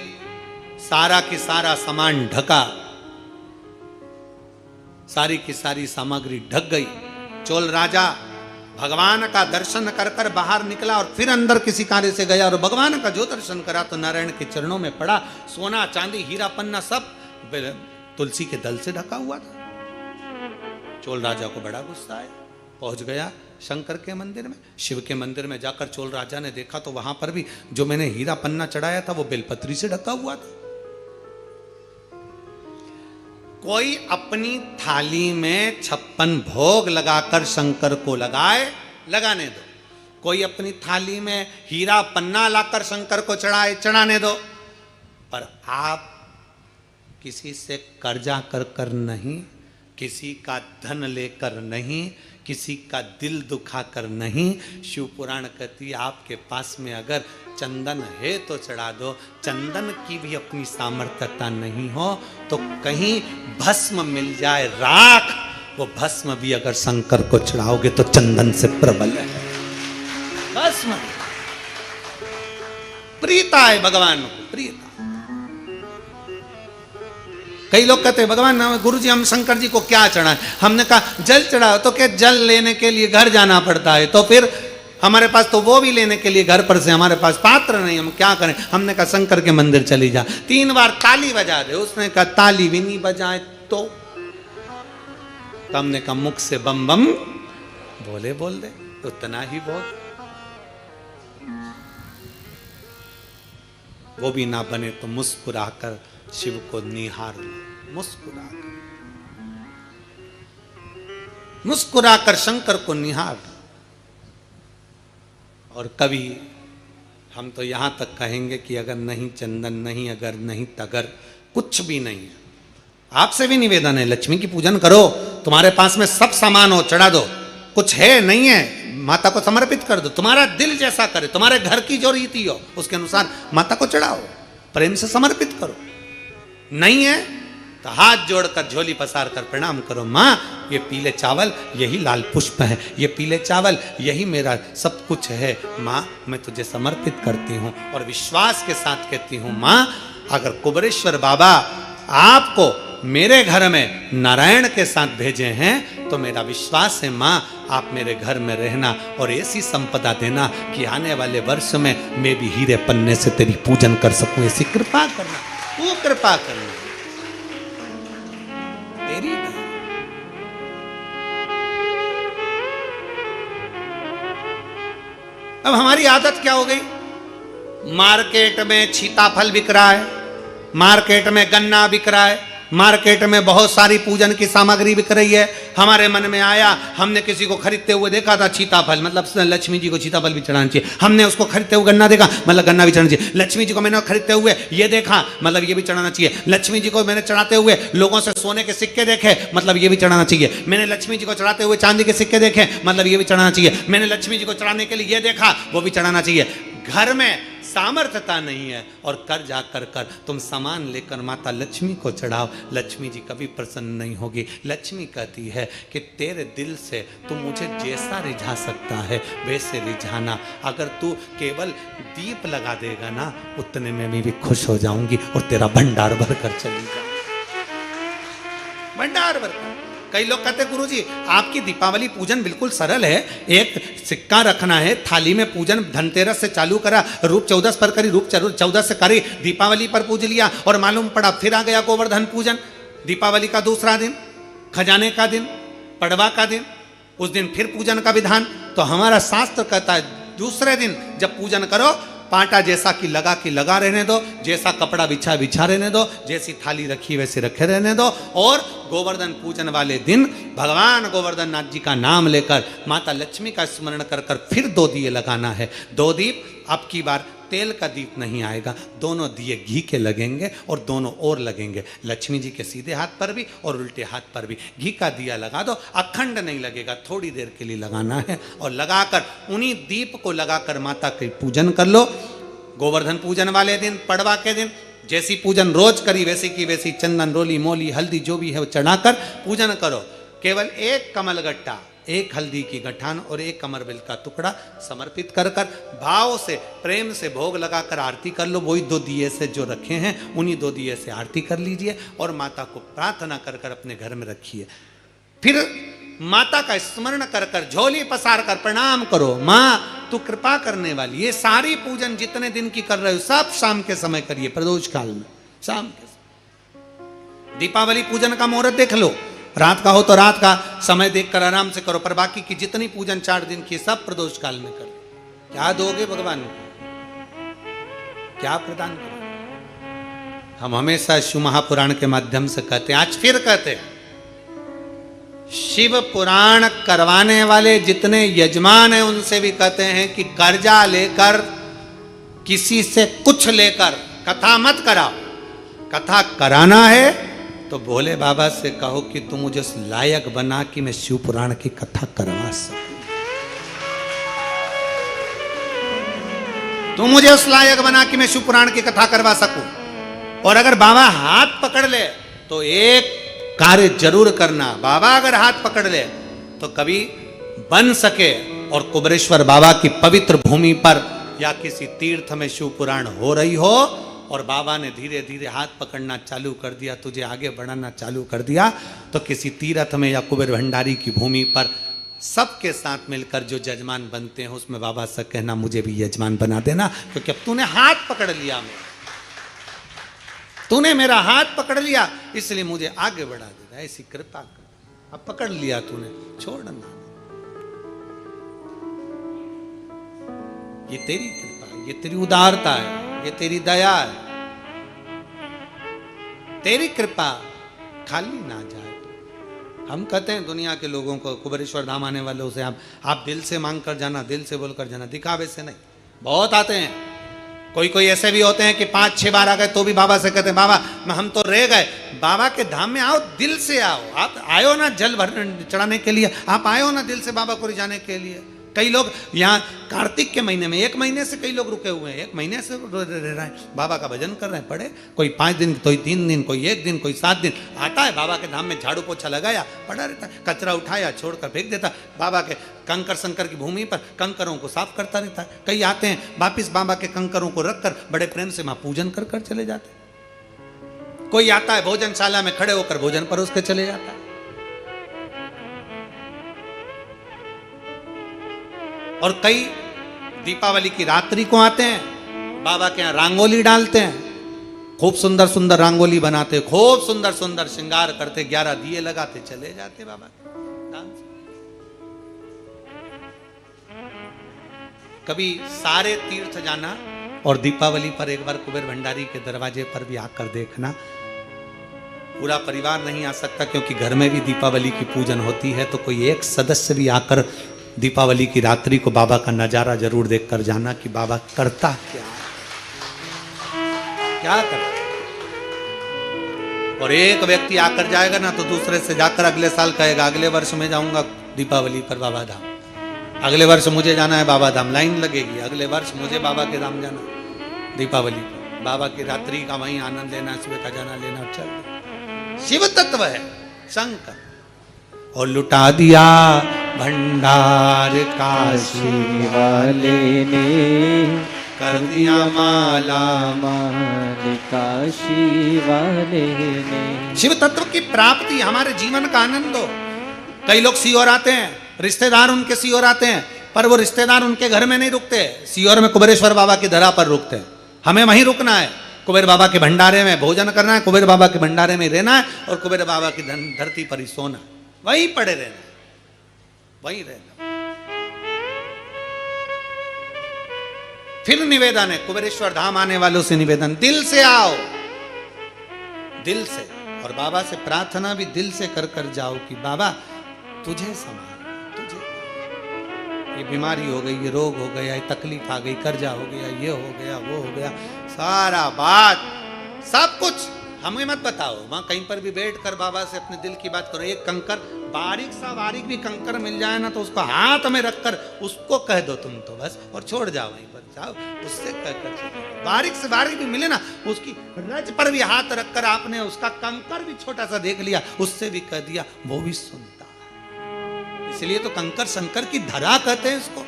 सारा के सारा सामान ढका, सारी की सारी सामग्री ढक गई, चोल राजा भगवान का दर्शन कर कर बाहर निकला और फिर अंदर किसी कार्य से गया और भगवान का जो दर्शन करा तो नारायण के चरणों में पड़ा। सोना चांदी हीरा पन्ना सब तुलसी के दल से ढका हुआ था। चोल राजा को बड़ा गुस्सा आया, पहुंच गया शंकर के मंदिर में। शिव के मंदिर में जाकर चोल राजा ने देखा तो वहां पर भी जो मैंने हीरा पन्ना चढ़ाया था वो बेलपत्री से ढका हुआ था। कोई अपनी थाली में 56 भोग लगाकर शंकर को लगाने दो। कोई अपनी थाली में हीरा पन्ना लाकर शंकर को चढ़ाने दो। पर आप किसी से कर्जा कर कर नहीं, किसी का धन लेकर नहीं, किसी का दिल दुखा कर नहीं। शिव पुराण कहती है आपके पास में अगर चंदन है तो चढ़ा दो। चंदन की भी अपनी सामर्थ्यता नहीं हो तो कहीं भस्म मिल जाए राख, वो भस्म भी अगर शंकर को चढ़ाओगे तो चंदन से प्रबल है। भस्म प्रीता है भगवान को, प्रीता। कई लोग कहते हैं भगवान गुरुजी हम शंकर जी को क्या चढ़ाएं? हमने कहा जल चढ़ाओ। तो क्या जल लेने के लिए घर जाना पड़ता है? तो फिर हमारे पास तो वो भी लेने के लिए घर पर से हमारे पास पात्र नहीं, हम क्या करें? हमने कहा शंकर के मंदिर चली जा, 3 बार ताली बजा दे। उसने कहा ताली भी नहीं बजाए तो हमने कहा मुख से बम बम बोल दे, उतना ही बहुत। वो भी ना बने तो मुस्कुराकर शिव को निहार लो। मुस्कुराकर शंकर को निहार। और कभी हम तो यहां तक कहेंगे कि अगर नहीं चंदन नहीं, अगर नहीं तगर, कुछ भी नहीं है, आपसे भी निवेदन है लक्ष्मी की पूजन करो। तुम्हारे पास में सब सामान हो चढ़ा दो। कुछ है नहीं है माता को समर्पित कर दो। तुम्हारा दिल जैसा करे, तुम्हारे घर की जो रीति हो उसके अनुसार माता को चढ़ाओ, प्रेम से समर्पित करो। नहीं है तो हाथ जोड़कर झोली पसार कर प्रणाम करो। माँ ये पीले चावल यही लाल पुष्प है, ये पीले चावल यही मेरा सब कुछ है। माँ मैं तुझे समर्पित करती हूँ और विश्वास के साथ कहती हूँ माँ अगर कुबेरेश्वर बाबा आपको मेरे घर में नारायण के साथ भेजे हैं तो मेरा विश्वास है माँ आप मेरे घर में रहना और ऐसी संपदा देना कि आने वाले वर्ष में मैं भी हीरे पन्ने से तेरी पूजन कर सकूं। ऐसी कृपा करना, तू कृपा करना तेरी। अब हमारी आदत क्या हो गई? मार्केट में सीताफल बिक रहा है, मार्केट में गन्ना बिक रहा है, मार्केट में बहुत सारी पूजन की सामग्री बिक रही है। हमारे मन में आया, हमने किसी को खरीदते हुए देखा था सीताफल, मतलब लक्ष्मी जी को सीताफल भी चढ़ाना चाहिए। हमने उसको खरीदते हुए गन्ना देखा, मतलब गन्ना भी चढ़ाना चाहिए। लक्ष्मी जी को मैंने खरीदते हुए ये देखा, मतलब ये भी चढ़ाना चाहिए। लक्ष्मी जी को मैंने चढ़ाते हुए लोगों से सोने के सिक्के देखे, मतलब ये भी चढ़ाना चाहिए। मैंने लक्ष्मी जी को चढ़ाते हुए चांदी के सिक्के देखे, मतलब ये भी चढ़ाना चाहिए। मैंने लक्ष्मी जी को चढ़ाने के लिए ये देखा, वो भी चढ़ाना चाहिए। घर में सामर्थ्यता नहीं है और कर जा कर तुम सामान लेकर माता लक्ष्मी को चढ़ाओ, लक्ष्मी जी कभी प्रसन्न नहीं होगी। लक्ष्मी कहती है कि तेरे दिल से तू मुझे जैसा रिझा सकता है वैसे रिझाना। अगर तू केवल दीप लगा देगा ना उतने में मैं भी खुश हो जाऊंगी और तेरा भंडार भर कर चली जाऊंगी, भंडार भर कर। कई लोग कहते हैं गुरुजी आपकी दीपावली पूजन बिल्कुल सरल है, एक सिक्का रखना है थाली में, पूजन धनतेरस से चालू करा, रूप 14 पर करी, रूप 14 से करी, दीपावली पर पूज लिया और मालूम पड़ा फिर आ गया गोवर्धन पूजन। दीपावली का दूसरा दिन, खजाने का दिन, पड़वा का दिन, उस दिन फिर पूजन का विधान। तो हमारा शास्त्र कहता है दूसरे दिन जब पूजन करो पाटा जैसा कि लगा रहने दो, जैसा कपड़ा बिछा रहने दो, जैसी थाली रखी वैसे रखे रहने दो। और गोवर्धन पूजन वाले दिन भगवान गोवर्धन नाथ जी का नाम लेकर माता लक्ष्मी का स्मरण कर फिर 2 दिए लगाना है। 2 दीप, अब की बार तेल का दीप नहीं आएगा, दोनों दिए घी के लगेंगे और दोनों ओर लगेंगे, लक्ष्मी जी के सीधे हाथ पर भी और उल्टे हाथ पर भी। घी का दिया लगा दो, अखंड नहीं लगेगा, थोड़ी देर के लिए लगाना है और लगाकर उन्हीं दीप को लगाकर माता की पूजन कर लो। गोवर्धन पूजन वाले दिन, पड़वा के दिन जैसी पूजन रोज करी वैसी की वैसी चंदन, रोली, मोली, हल्दी जो भी है वो चढ़ाकर पूजन करो। केवल एक कमल गट्टा, एक हल्दी की गठान और एक कमरबिल का टुकड़ा समर्पित कर भाव से प्रेम से भोग लगाकर आरती कर लो। वही 2 दिए से जो रखे हैं उन्हीं 2 दिए से आरती कर लीजिए और माता को प्रार्थना कर अपने घर में रखिए। फिर माता का स्मरण कर कर झोली पसार कर प्रणाम करो, माँ तू कृपा करने वाली। ये सारी पूजन जितने दिन की कर रहे हो सब शाम के समय करिए, प्रदोष काल में शाम के समय। दीपावली पूजन का मुहूर्त देख लो, रात का हो तो रात का समय देखकर आराम से करो, पर बाकी की जितनी पूजन 4 दिन की सब प्रदोष काल में करो। क्या दोगे भगवान को, क्या प्रदान करोगे? हम हमेशा शिव महापुराण के माध्यम से कहते हैं, आज फिर कहते हैं, शिव पुराण करवाने वाले जितने यजमान हैं उनसे भी कहते हैं कि कर्जा लेकर, किसी से कुछ लेकर कथा मत कराओ। कथा कराना है तो भोले बाबा से कहो कि तुम मुझे उस लायक बना कि मैं शिव पुराण की कथा करवा सकूं। तुम मुझे उस लायक बना कि मैं शिव पुराण की कथा करवा सकूं। और अगर बाबा हाथ पकड़ ले तो एक कार्य जरूर करना, बाबा अगर हाथ पकड़ ले तो कभी बन सके और कुबेरेश्वर बाबा की पवित्र भूमि पर या किसी तीर्थ में शिव पुराण हो रही हो और बाबा ने धीरे धीरे हाथ पकड़ना चालू कर दिया, तुझे आगे बढ़ाना चालू कर दिया, तो किसी तीर्थ में या कुबेर भंडारी की भूमि पर सबके साथ मिलकर जो यजमान बनते हैं उसमें बाबा से कहना मुझे भी यजमान बना देना, क्योंकि अब तूने हाथ पकड़ लिया, तूने मेरा हाथ पकड़ लिया इसलिए मुझे आगे बढ़ा देना, ऐसी कृपा कर। अब पकड़ लिया तूने, छोड़ना। ये तेरी कृपा है, ये तेरी उदारता है, ये तेरी दया है। तेरी कृपा खाली ना जाए। हम कहते हैं दुनिया के लोगों को, कुबेरेश्वर धाम आने वालों से आप दिल से मांग कर जाना, दिल से बोल कर जाना, दिखावे से नहीं। बहुत आते हैं, कोई कोई ऐसे भी होते हैं कि 5-6 बार आ गए तो भी बाबा से कहते हैं बाबा हम तो रह गए। बाबा के धाम में आओ, दिल से आओ। आप आयो ना जल भर चढ़ाने के लिए, आप आयो ना दिल से बाबा को रिझाने के लिए। कई लोग यहाँ कार्तिक के महीने में 1 महीने से कई लोग रुके हुए हैं, 1 महीने से रह रहे हैं, बाबा का भजन कर रहे हैं। पढ़े, कोई 5 दिन, कोई 3 दिन, कोई 1 दिन, कोई 7 दिन आता है बाबा के धाम में, झाड़ू पोछा लगाया, पड़ा रहता है, कचरा उठाया छोड़कर फेंक देता, बाबा के कंकर शंकर की भूमि पर कंकरों को साफ करता रहता है। कई आते हैं वापिस बाबा के कंकरों को रखकर बड़े प्रेम से वहां पूजन कर कर चले जाते हैं। कोई आता है भोजनशाला में खड़े होकर भोजन परोस के चले जाता है। और कई दीपावली की रात्रि को आते हैं, बाबा के यहाँ रंगोली डालते हैं, खूब सुंदर सुंदर रंगोली बनाते, खूब सुंदर सुंदर श्रृंगार करते, 11 दिए लगाते, चले जाते बाबा के धाम से। कभी सारे तीर्थ जाना और दीपावली पर एक बार कुबेर भंडारी के दरवाजे पर भी आकर देखना। पूरा परिवार नहीं आ सकता क्योंकि घर में भी दीपावली की पूजन होती है, तो कोई एक सदस्य भी आकर दीपावली की रात्रि को बाबा का नजारा जरूर देखकर जाना कि बाबा करता क्या करता। और एक व्यक्ति आकर जाएगा ना तो दूसरे से जाकर अगले साल कहेगा अगले वर्ष में जाऊंगा दीपावली पर बाबा धाम, अगले वर्ष मुझे जाना है बाबा धाम, लाइन लगेगी, अगले वर्ष मुझे बाबा के धाम जाना दीपावली पर, बाबा की रात्रि का वहीं आनंद लेना, शिव का जाना लेना। चल, शिव तत्व है शंकर। और लुटा दिया भंडार काशी वाले ने, कर दिया माला माल काशी वाले ने। शिव तत्व की प्राप्ति हमारे जीवन का आनंद हो। कई लोग सीहोर आते हैं, रिश्तेदार उनके सीहोर आते हैं, पर वो रिश्तेदार उनके घर में नहीं रुकते, सीहोर में कुबेरेश्वर बाबा की धरा पर रुकते हैं। हमें वहीं रुकना है, कुबेर बाबा के भंडारे में भोजन करना है, कुबेर बाबा के भंडारे में रहना है और कुबेर बाबा की धरती पर ही सोना, वहीं पड़े रहना, वहीं रहना। फिर निवेदन है, कुबेरेश्वर धाम आने वालों से निवेदन, दिल से आओ, दिल से। और बाबा से प्रार्थना भी दिल से कर कर जाओ कि बाबा तुझे संभाल, तुझे ये बीमारी हो गई, ये रोग हो गया, ये तकलीफ आ गई, कर्जा हो गया, ये हो गया, वो हो गया, सारा बात सब कुछ हमें मत बताओ। वहां कहीं पर भी बैठ कर बाबा से अपने दिल की बात करो। एक कंकर, बारीक सा बारीक भी कंकर मिल जाए ना तो उसको हाथ में रखकर उसको कह दो तुम तो बस, और छोड़ जाओ, वहीं पर जाओ, उससे कहकर बारीक से बारीक भी मिले ना, उसकी रज पर भी हाथ रखकर आपने उसका कंकर भी छोटा सा देख लिया, उससे भी कह दिया, वो भी सुनता है। इसलिए तो कंकर शंकर की धरा कहते हैं इसको।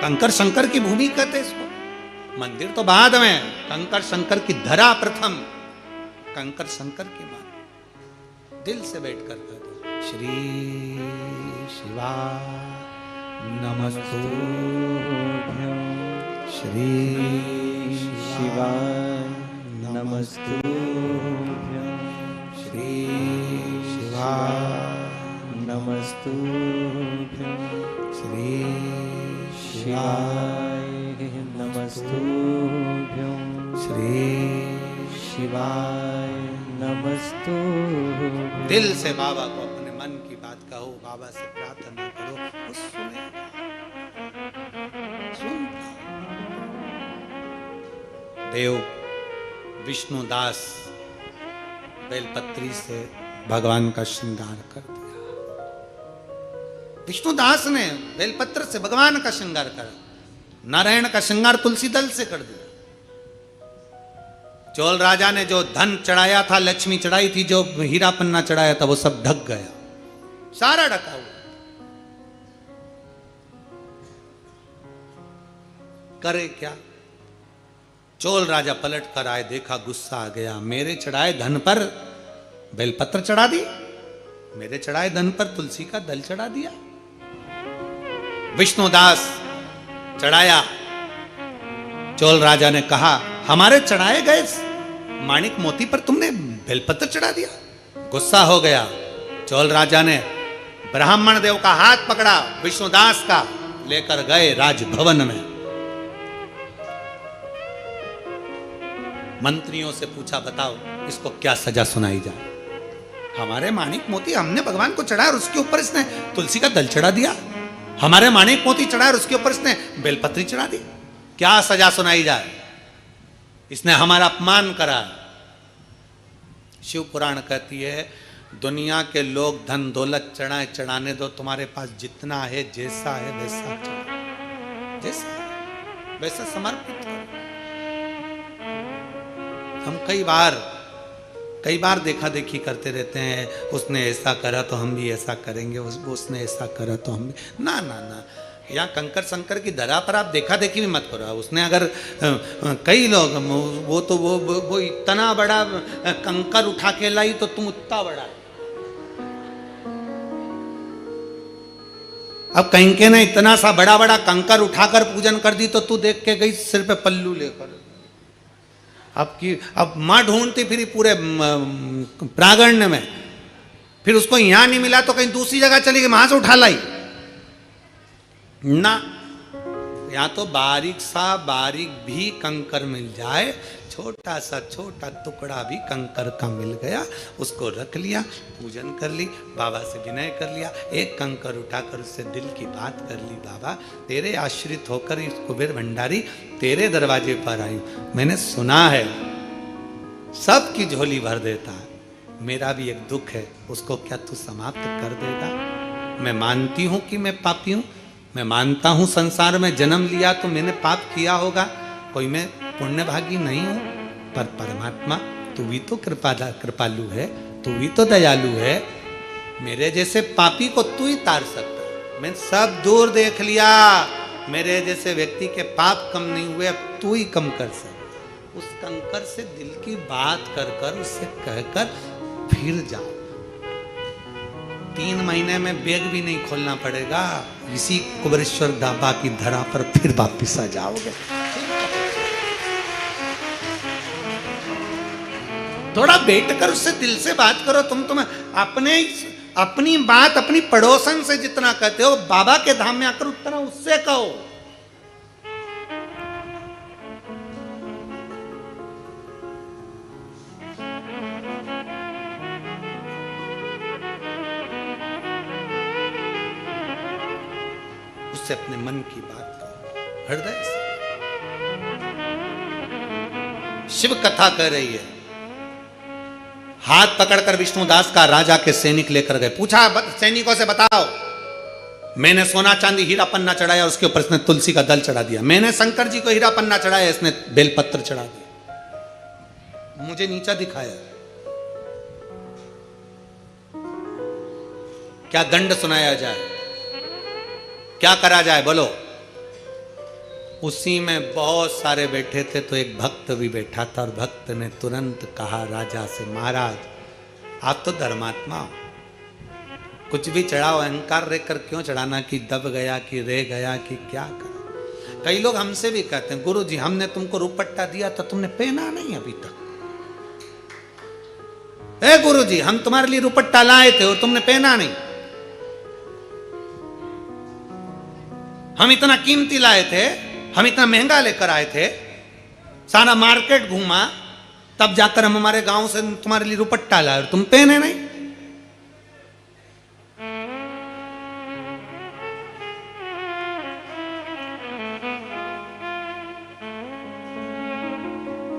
कंकर शंकर की भूमि कहते हैं इसको। मंदिर तो बाद में, कंकर शंकर की धरा प्रथम। कंकर शंकर की मान, दिल से बैठ कर कह दो श्री शिवा नमस्तुभ्यं, श्री शिवाय नमस्तुभ्यं, श्री शिवा नमस्तुभ्यं, श्री शिवाय नमस्तुभ्यं, श्री शिवाय नमस्तुभ्यं। दिल से बाबा को अपने मन की बात कहो, बाबा से प्रार्थना करो, वो सुनेगा, सुनता। देव विष्णुदास बेलपत्री से भगवान का श्रृंगार कर दिया। विष्णुदास ने बेलपत्र से भगवान का श्रृंगार करा। नारायण का श्रृंगार तुलसी दल से कर दिया। चोल राजा ने जो धन चढ़ाया था, लक्ष्मी चढ़ाई थी, जो हीरा पन्ना चढ़ाया था, वो सब ढक गया, सारा ढका हुआ। करे क्या? चोल राजा पलट कर आए, देखा, गुस्सा आ गया। मेरे चढ़ाए धन पर बेलपत्र चढ़ा दी, मेरे चढ़ाए धन पर तुलसी का दल चढ़ा दिया। विष्णुदास चढ़ाया। चोल राजा ने कहा, हमारे चढ़ाए गए माणिक मोती पर तुमने बेलपत्र चढ़ा दिया। गुस्सा हो गया। चोल राजा ने ब्राह्मण देव का हाथ पकड़ा, विष्णुदास का, लेकर गए राजभवन में। मंत्रियों से पूछा, बताओ इसको क्या सजा सुनाई जाए? हमारे माणिक मोती हमने भगवान को चढ़ाया और उसके ऊपर इसने तुलसी का दल चढ़ा दिया। हमारे माणिक मोती चढ़ाया और उसके ऊपर इसने बेलपत्री चढ़ा दी। क्या सजा सुनाई जाए? इसने हमारा अपमान करा। शिव पुराण कहती है, दुनिया के लोग धन दौलत चढ़ाए, चढ़ाने दो, तुम्हारे पास जितना है, जैसा है वैसा चढ़ाओ, जैसा है वैसा समर्पित करो। हम कई बार देखा देखी करते रहते हैं, उसने ऐसा करा तो हम भी ऐसा करेंगे, उसने ऐसा करा तो हम भी। ना ना ना, यहाँ कंकर शंकर की धरा पर आप देखा देखी भी मत करो। उसने अगर कई लोग वो इतना बड़ा कंकर उठा के लाई तो तुम उतना बड़ा। अब कहीं के ना इतना सा बड़ा बड़ा कंकर उठाकर पूजन कर दी तो तू देख के गई सिर पे पल्लू लेकर। अब माँ ढूंढती फिर पूरे प्रांगण में, फिर उसको यहां नहीं मिला तो कहीं दूसरी जगह चली गई, वहां से उठा लाई ना। या तो बारीक भी कंकर मिल जाए, छोटा सा छोटा टुकड़ा भी कंकर का मिल गया, उसको रख लिया, पूजन कर ली, बाबा से विनय कर लिया, एक कंकर उठाकर उससे दिल की बात कर ली, बाबा तेरे आश्रित होकर इस कुबेर भंडारी तेरे दरवाजे पर आई, मैंने सुना है सबकी झोली भर देता है, मेरा भी एक दुख है, उसको क्या तू समाप्त कर देगा? मैं मानती हूं कि मैं पापी हूं, मैं मानता हूं संसार में जन्म लिया तो मैंने पाप किया होगा, कोई मैं पुण्य भागी नहीं हूं, पर परमात्मा तू भी तो कृपालु है, तू भी तो दयालु है, मेरे जैसे पापी को तू ही तार सकता। मैं सब दूर देख लिया, मेरे जैसे व्यक्ति के पाप कम नहीं हुए, अब तू ही कम कर सकता। उस कंकर से दिल की बात कर उससे कहकर फिर जाओ। 3 महीने में बैग भी नहीं खोलना पड़ेगा, इसी कुबेरेश्वर ढाबा की धरा पर फिर वापिस आ जाओगे। थोड़ा बैठ कर उससे दिल से बात करो। तुम अपनी बात अपनी पड़ोसन से जितना कहते हो, बाबा के धाम में आकर उतना उससे कहो। उससे अपने मन की बात कहो, हृदय से। शिव कथा कह रही है, हाथ पकड़कर विष्णुदास का राजा के सैनिक लेकर गए। पूछा सैनिकों से, बताओ मैंने सोना चांदी हीरा पन्ना चढ़ाया, उसके ऊपर इसने तुलसी का दल चढ़ा दिया। मैंने शंकर जी को हीरा पन्ना चढ़ाया, इसने बेलपत्र चढ़ा दिया, मुझे नीचा दिखाया। क्या दंड सुनाया जाए, क्या करा जाए, बोलो। उसी में बहुत सारे बैठे थे, तो एक भक्त भी बैठा था, और भक्त ने तुरंत कहा राजा से, महाराज आप तो धर्मात्मा हो, कुछ भी चढ़ाओ, अहंकार रहकर क्यों चढ़ाना कि दब गया कि रह गया कि क्या करो। कई लोग हमसे भी कहते हैं, गुरु जी हमने तुमको रुपट्टा दिया तो तुमने पहना नहीं अभी तक। ए गुरु जी हम तुम्हारे लिए रुपट्टा लाए थे और तुमने पहना नहीं। हम इतना कीमती लाए थे, हम इतना महंगा लेकर आए थे, सारा मार्केट घूमा, तब जाकर हम हमारे गांव से तुम्हारे लिए रुपट्टा लाए और तुम पहने नहीं।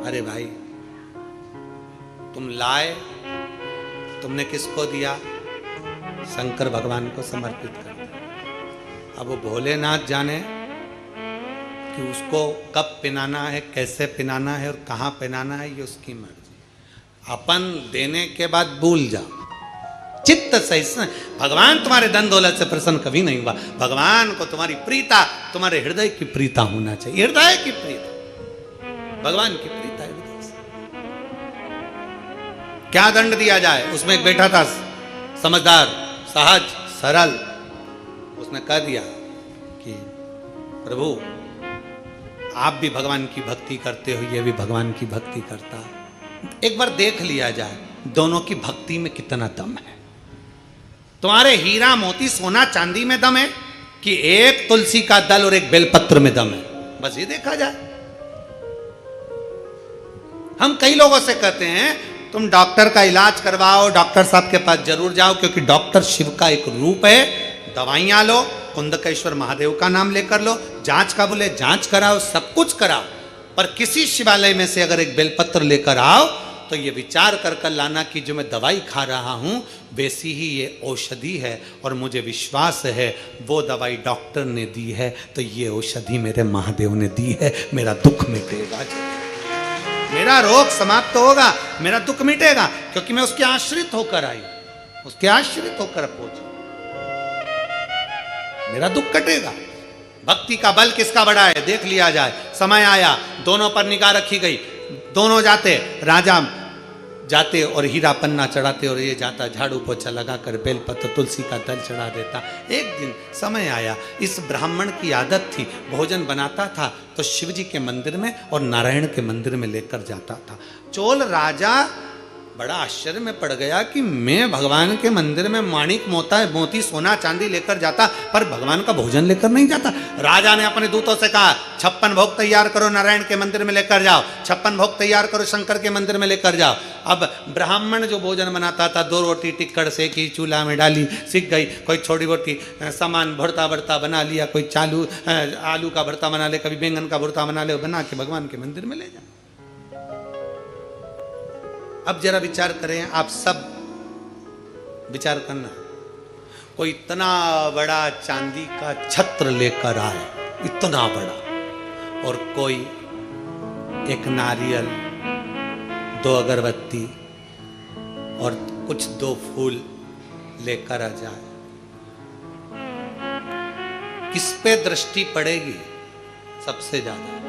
अरे भाई तुम लाए, तुमने किसको दिया? शंकर भगवान को समर्पित कर दिया। अब वो भोलेनाथ जाने कि उसको कब पिनाना है, कैसे पिनाना है और कहाँ पिनाना है, ये उसकी मर्जी। अपन देने के बाद भूल जाओ, चित्त सहिष्णु। भगवान तुम्हारे धन दौलत से प्रसन्न कभी नहीं हुआ। भगवान को तुम्हारी प्रीता, तुम्हारे हृदय की प्रीता होना चाहिए, हृदय की प्रीता, भगवान की प्रीता हृदय से। क्या दंड दिया जाए? उसमें एक बैठा था समझदार, सहज, सरल, उसने कह दिया कि प्रभु आप भी भगवान की भक्ति करते हो, ये भी भगवान की भक्ति करता है, एक बार देख लिया जाए दोनों की भक्ति में कितना दम है। तुम्हारे हीरा मोती सोना चांदी में दम है कि एक तुलसी का दल और एक बेलपत्र में दम है? बस ये देखा जाए। हम कई लोगों से कहते हैं तुम डॉक्टर का इलाज करवाओ, डॉक्टर साहब के पास जरूर जाओ, क्योंकि डॉक्टर शिव का एक रूप है। दवाइयां लो, कुंदकेश्वर महादेव का नाम लेकर लो, जांच का बोले जांच कराओ, सब कुछ कराओ, पर किसी शिवालय में से अगर एक बेलपत्र लेकर आओ तो ये विचार कर कर लाना कि जो मैं दवाई खा रहा हूं वैसी ही ये औषधि है, और मुझे विश्वास है वो दवाई डॉक्टर ने दी है तो ये औषधि मेरे महादेव ने दी है, मेरा दुख मिटेगा, मेरा रोग समाप्त होगा, मेरा दुख मिटेगा, क्योंकि मैं उसके आश्रित होकर आई, उसके आश्रित होकर पहुंची, मेरा दुख कटेगा। भक्ति का बल किसका बड़ा है देख लिया जाए। समय आया, दोनों पर निगाह रखी गई, दोनों जाते, राजा जाते और हीरा पन्ना चढ़ाते, और ये जाता झाड़ू पोछा लगाकर बेलपत्र तुलसी का दल चढ़ा देता। एक दिन समय आया, इस ब्राह्मण की आदत थी, भोजन बनाता था तो शिव जी के मंदिर में और नारायण के मंदिर में लेकर जाता था। चोल राजा बड़ा आश्चर्य में पड़ गया कि मैं भगवान के मंदिर में माणिक मोती सोना चांदी लेकर जाता, पर भगवान का भोजन लेकर नहीं जाता। राजा ने अपने दूतों से कहा 56 भोग तैयार करो, नारायण के मंदिर में लेकर जाओ, 56 भोग तैयार करो, शंकर के मंदिर में लेकर जाओ। अब ब्राह्मण जो भोजन बनाता था, 2 रोटी टिक्कड़ सेकी, चूल्हा में डाली, सीख गई, कोई छोटी मोटी सामान भरता भरता बना लिया, कोई आलू का भरता बना ले, कभी बैंगन का भरता बना ले, बना के भगवान के मंदिर में ले जाओ। अब जरा विचार करें, आप सब विचार करना, कोई इतना बड़ा चांदी का छत्र लेकर आए, इतना बड़ा, और कोई एक नारियल, 2 अगरबत्ती और कुछ 2 फूल लेकर आ जाए, किस पे दृष्टि पड़ेगी सबसे ज्यादा?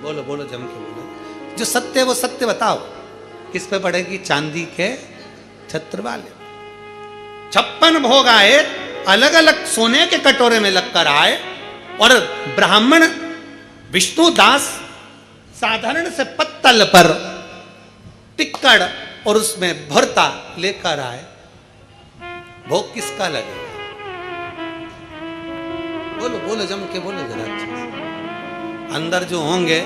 बोलो बोलो, जम के बोलो, जो सत्य है वो सत्य बताओ, किस पे पड़ेगी? चांदी के छत्र वाले। 56 भोग आए, अलग अलग सोने के कटोरे में लगकर आए, और ब्राह्मण विष्णुदास साधारण से पत्तल पर टिक्कड़ और उसमें भरता लेकर आए। भोग किसका लगेगा? बोलो बोलो, जम के बोलो जरा। अंदर जो होंगे,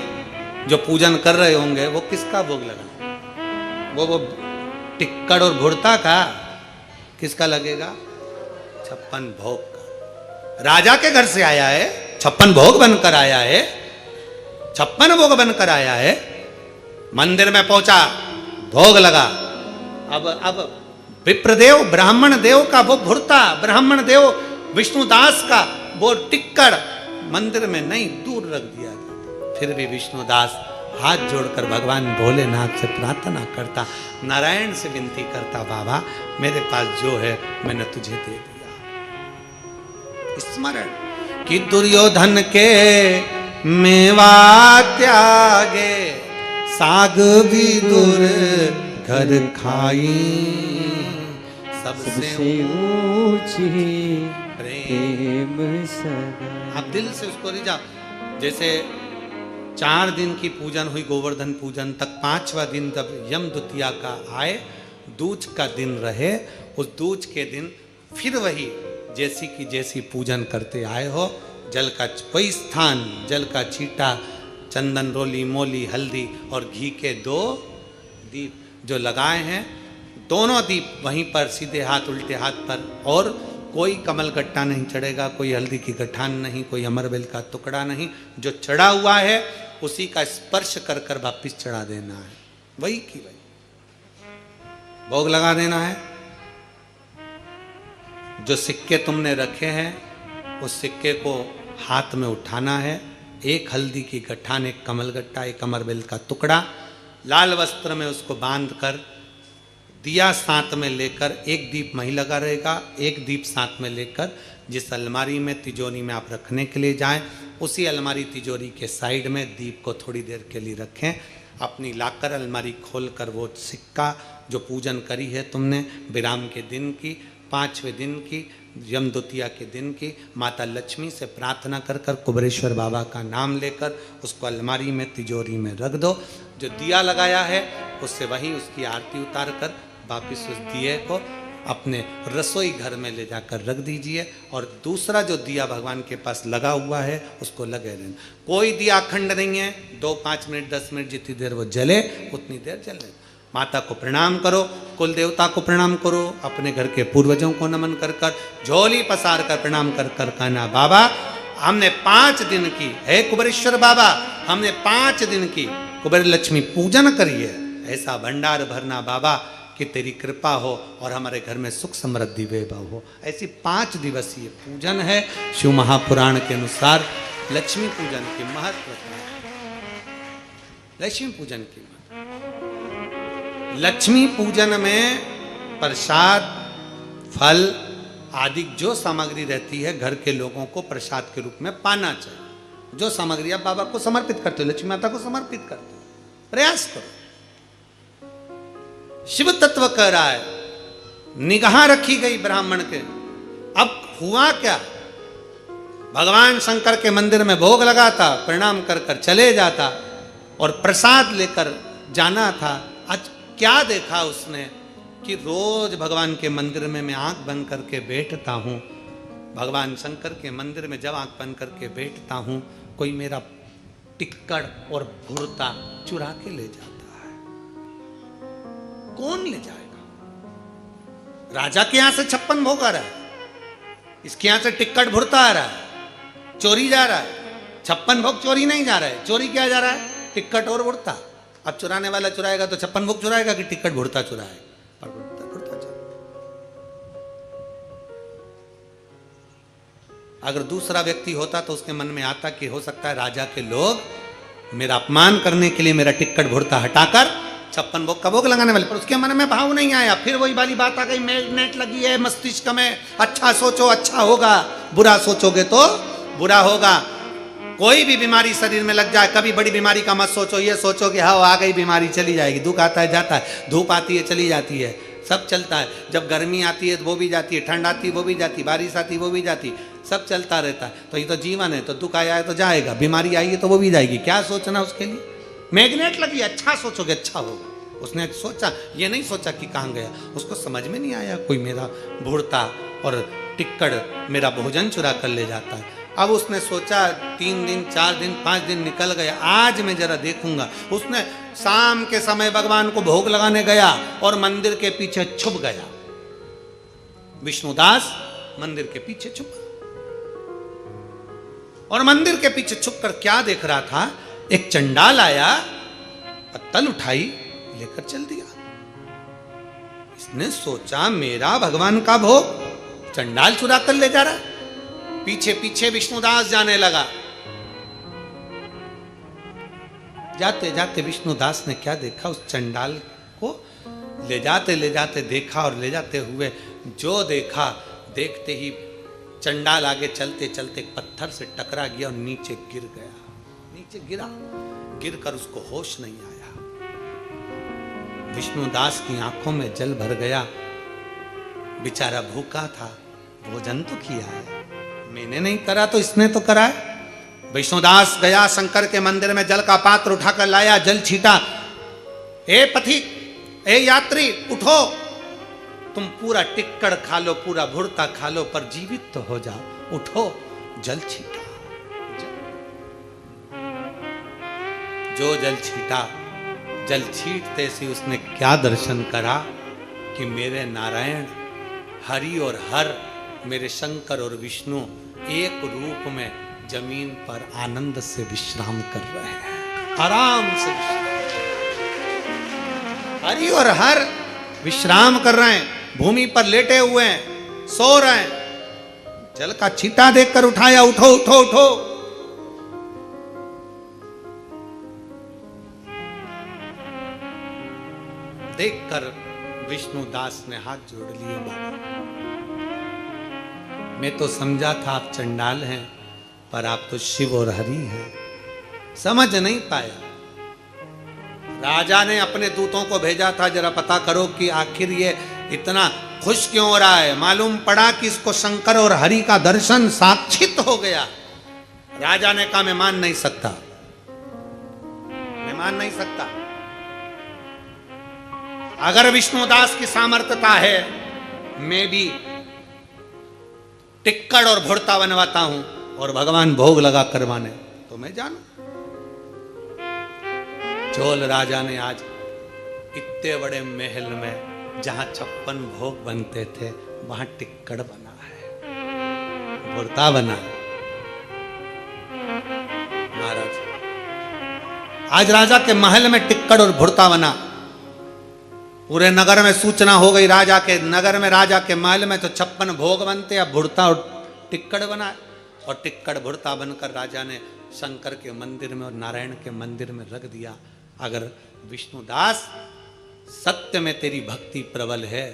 जो पूजन कर रहे होंगे, वो किसका भोग लगा? वो टिक्कड़ और भुरता का किसका लगेगा? 56 भोग का। राजा के घर से आया है, 56 भोग बनकर आया है, 56 भोग बनकर आया है, मंदिर में पहुंचा, भोग लगा। अब विप्रदेव ब्राह्मण देव का वो भुरता, ब्राह्मण देव विष्णुदास का वो टिक्कड़ मंदिर में नहीं, दूर रख दिया गया। फिर भी विष्णुदास हाथ जोड़कर भगवान भोलेनाथ से प्रार्थना करता, नारायण से विनती करता, बाबा मेरे पास जो है मैंने तुझे दे दिया। स्मरण कि दुर्योधन के मेवा त्यागे साग भी दूर घर खाई सबसे ऊंची प्रेम सगा। आप दिल से उसको रिझाओ। जैसे 4 दिन की पूजन हुई गोवर्धन पूजन तक, 5वां दिन जब यम द्वितीया का आए, दूज का दिन रहे, उस दूज के दिन फिर वही जैसी की जैसी पूजन करते आए हो, जल का वही स्थान, जल का छींटा, चंदन रोली मोली हल्दी और घी के 2 दीप जो लगाए हैं, दोनों दीप वहीं पर सीधे हाथ उल्टे हाथ पर, और कोई कमल गट्टा नहीं चढ़ेगा, कोई हल्दी की गठान नहीं, कोई अमरबेल का टुकड़ा नहीं, जो चढ़ा हुआ है उसी का स्पर्श कर कर वापिस चढ़ा देना है, वही की वही भोग लगा देना है। जो सिक्के तुमने रखे हैं उस सिक्के को हाथ में उठाना है, एक हल्दी की गठान, एक कमल गट्टा, एक अमरबेल का टुकड़ा, लाल वस्त्र में उसको बांध कर दिया साथ में लेकर, एक दीप वहीं लगा रहेगा, एक दीप साथ में लेकर जिस अलमारी में तिजोरी में आप रखने के लिए जाएं, उसी अलमारी तिजोरी के साइड में दीप को थोड़ी देर के लिए रखें। अपनी लाकर अलमारी खोलकर वो सिक्का जो पूजन करी है तुमने विराम के दिन की, 5वें दिन की, यम द्वितीया के दिन की, माता लक्ष्मी से प्रार्थना कर कर कुबेरेश्वर बाबा का नाम लेकर उसको अलमारी में तिजोरी में रख दो। जो दिया लगाया है उससे वहीं उसकी आरती उतार कर वापिस उस दिए को अपने रसोई घर में ले जाकर रख दीजिए, और दूसरा जो दिया भगवान के पास लगा हुआ है उसको लगे रहना। कोई दिया अखंड नहीं है, 2, 5 मिनट 10 मिनट जितनी देर वो जले उतनी देर जले। माता को प्रणाम करो, कुल देवता को प्रणाम करो, अपने घर के पूर्वजों को नमन कर कर, झोली पसार कर प्रणाम कर कर कहना, बाबा हमने 5 दिन की, हे कुबेरेश्वर बाबा हमने 5 दिन की कुबेर लक्ष्मी पूजन करी है, ऐसा भंडार भरना बाबा कि तेरी कृपा हो और हमारे घर में सुख समृद्धि वैभव हो। ऐसी 5 दिवसीय पूजन है। शिव महापुराण के अनुसार लक्ष्मी पूजन की महत्व है। लक्ष्मी पूजन की लक्ष्मी पूजन में प्रसाद, फल आदि जो सामग्री रहती है घर के लोगों को प्रसाद के रूप में पाना चाहिए। जो सामग्री आप बाबा को समर्पित करते हो, लक्ष्मी माता को समर्पित करते हो, प्रयास करो। शिव तत्व कह रहा है, निगाह रखी गई ब्राह्मण के। अब हुआ क्या, भगवान शंकर के मंदिर में भोग लगाता, प्रणाम कर कर चले जाता और प्रसाद लेकर जाना था। आज क्या देखा उसने कि रोज भगवान के मंदिर में मैं आंख बंद करके बैठता हूं, भगवान शंकर के मंदिर में जब आंख बंद करके बैठता हूं, कोई मेरा टिक्कड़ और भुरता चुरा के ले जाता है। कौन ले जाएगा? राजा के यहां से 56 भोग आ रहा है, इसके यहां से टिक्कड़ भुरता आ रहा है, चोरी जा रहा है। 56 भोग चोरी नहीं जा रहा है, चोरी क्या जा रहा है? टिक्कट और भुरता। अब चुराने वाला चुराएगा तो 56 भोग चुराएगा कि टिक्कट भुरता चुराएगा? और भुरता चुराएगा। अगर दूसरा व्यक्ति होता तो उसके मन में आता कि हो सकता है राजा के लोग मेरा अपमान करने के लिए मेरा टिक्कट भुरता हटाकर 56 भोग का भोग लगाने वाले, पर उसके मन में भाव नहीं आया। फिर वही वाली बात आ गई, मैग्नेट लगी है मस्तिष्क में, अच्छा सोचो अच्छा होगा, बुरा सोचोगे तो बुरा होगा। कोई भी बीमारी शरीर में लग जाए, कभी बड़ी बीमारी का मत सोचो, ये सोचो कि हाँ आ गई बीमारी चली जाएगी। दुख आता है जाता है, धूप आती है चली जाती है, सब चलता है। जब गर्मी आती है तो वो भी जाती है, ठंड आती है वो भी जाती है, बारिश आती है वो भी जाती, सब चलता रहता है। तो ये तो जीवन है, तो दुख आया है तो जाएगा, बीमारी आई है तो वो भी जाएगी। क्या सोचना उसके लिए? मैग्नेट लगी, अच्छा सोचोगे अच्छा होगा। उसने सोचा, ये नहीं सोचा कि कहाँ गया, उसको समझ में नहीं आया कोई मेरा भुरता और टिक्कड़ मेरा भोजन चुरा कर ले जाता है। अब उसने सोचा 3 दिन 4 दिन 5 दिन निकल गया, आज मैं जरा देखूंगा। उसने शाम के समय भगवान को भोग लगाने गया और मंदिर के पीछे छुप गया। विष्णुदास मंदिर के पीछे छुपा और मंदिर के पीछे छुपकर क्या देख रहा था, एक चंडाल आया, पत्तल उठाई लेकर चल दिया। इसने सोचा मेरा भगवान का भोग चंडाल चुरा कर ले जा रहा है। पीछे पीछे विष्णुदास जाने लगा। जाते जाते विष्णुदास ने क्या देखा, उस चंडाल को ले जाते देखा, और ले जाते हुए जो देखा, देखते ही चंडाल आगे चलते चलते पत्थर से टकरा गया और नीचे गिर गया। नीचे गिरा, गिरकर उसको होश नहीं आया। विष्णुदास की आंखों में जल भर गया, बेचारा भूखा था, भोजन तो किया है, मैंने नहीं करा तो इसने तो करा है। विष्णुदास गया शंकर के मंदिर में, जल का पात्र उठाकर लाया, जल छीटा। ए पथिक, ए यात्री, उठो, तुम पूरा टिक्कड़ खा लो, पूरा भुर्ता खा लो, पर जीवित तो हो जाओ, उठो। जल छीटा, जो जल छीटा, जल छीटते से उसने क्या दर्शन करा कि मेरे नारायण, हरि और हर, मेरे शंकर और विष्णु एक रूप में जमीन पर आनंद से विश्राम कर रहे हैं, आराम से हरि और हर विश्राम कर रहे हैं, भूमि पर लेटे हुए हैं, सो रहे हैं। जल का छींटा देखकर उठाया, उठो उठो उठो। देखकर विष्णुदास ने हाथ जोड़ लिए, बाबा मैं तो समझा था आप चंडाल हैं, पर आप तो शिव और हरि हैं, समझ नहीं पाया। राजा ने अपने दूतों को भेजा था, जरा पता करो कि आखिर ये इतना खुश क्यों हो रहा है। मालूम पड़ा कि इसको शंकर और हरि का दर्शन साक्षित हो गया। राजा ने कहा मैं मान नहीं सकता, मैं मान नहीं सकता। अगर विष्णुदास की सामर्थ्यता है, मैं भी टिक्कड़ और भुर्ता बनवाता हूं और भगवान भोग लगा करवाने, तो मैं जानू। चोल राजा ने आज इतने बड़े महल में जहां 56 भोग बनते थे, वहां टिक्कड़ बना है, भुर्ता बना है। महाराज, आज राजा के महल में टिक्कड़ और भुर्ता बना, पूरे नगर में सूचना हो गई, राजा के नगर में, राजा के महल में तो 56 भोग बनते, अब भुर्ता और टिक्कड़ बना है। और टिक्कड़ भुर्ता बनकर राजा ने शंकर के मंदिर में और नारायण के मंदिर में रख दिया। अगर विष्णुदास सत्य में तेरी भक्ति प्रबल है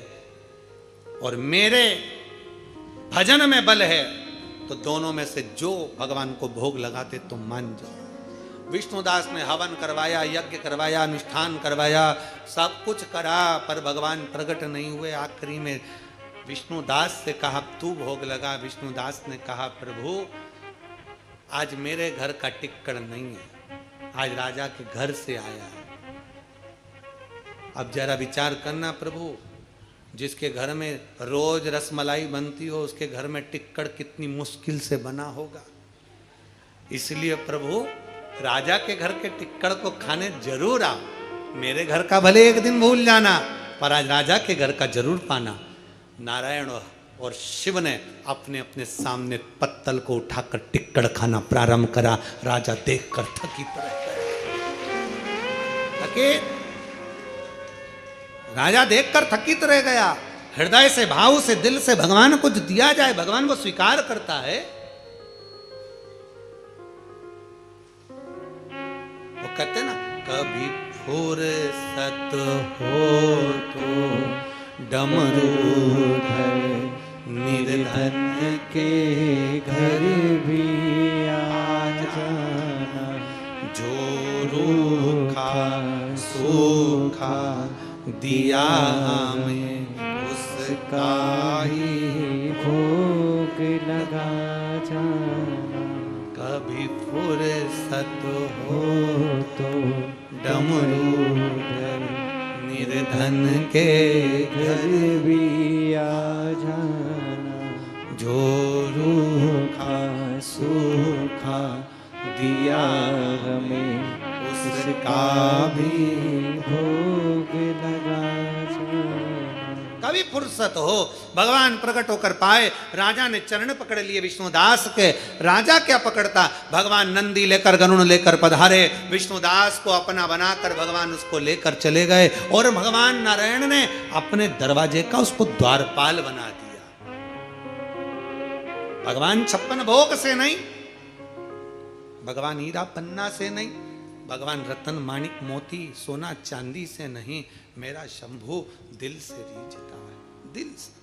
और मेरे भजन में बल है, तो दोनों में से जो भगवान को भोग लगाते तुम मान जाओ। विष्णुदास ने हवन करवाया, यज्ञ करवाया, अनुष्ठान करवाया, सब कुछ करा, पर भगवान प्रकट नहीं हुए। आखिरी में विष्णुदास से कहा तू भोग लगा। विष्णुदास ने कहा प्रभु आज मेरे घर का टिक्कड़ नहीं है, आज राजा के घर से आया है। अब जरा विचार करना प्रभु, जिसके घर में रोज रसमलाई बनती हो, उसके घर में टिक्कड़ कितनी मुश्किल से बना होगा। इसलिए प्रभु राजा के घर के टिक्कड़ को खाने जरूर आओ, मेरे घर का भले एक दिन भूल जाना, पर आज राजा के घर का जरूर पाना। नारायण और शिव ने अपने अपने सामने पत्तल को उठाकर टिक्कड़ खाना प्रारंभ करा। राजा देखकर थकित रह गए, राजा देखकर थकित रह गया। हृदय से, भाव से, दिल से भगवान को दिया जाए, भगवान को स्वीकार करता है। वो कहते ना, कभी फुर्सत हो तो डमरू निर्धन के घर भी आ जाना, जो रूखा सूखा दिया हमें उसका ही भोग लगा जाना। कभी फुर्सत हो तो डमरू निर्धन के घर भी आ जाना, जो रूखा सूखा दिया हमें उसका भी भोग लगा जाना। कभी फुर्सत हो, भगवान प्रकट होकर पाए। राजा ने चरण पकड़ लिए विष्णुदास के। राजा क्या पकड़ता, भगवान नंदी लेकर, गरुड़ लेकर पधारे। विष्णुदास को अपना बनाकर भगवान उसको लेकर चले गए और भगवान नारायण ने अपने दरवाजे का उसको द्वारपाल बना दिया। भगवान 56 भोग से नहीं, भगवान हीरा पन्ना से नहीं, भगवान रतन माणिक मोती सोना चांदी से नहीं, मेरा शंभु दिल से रीझता है, दिल से।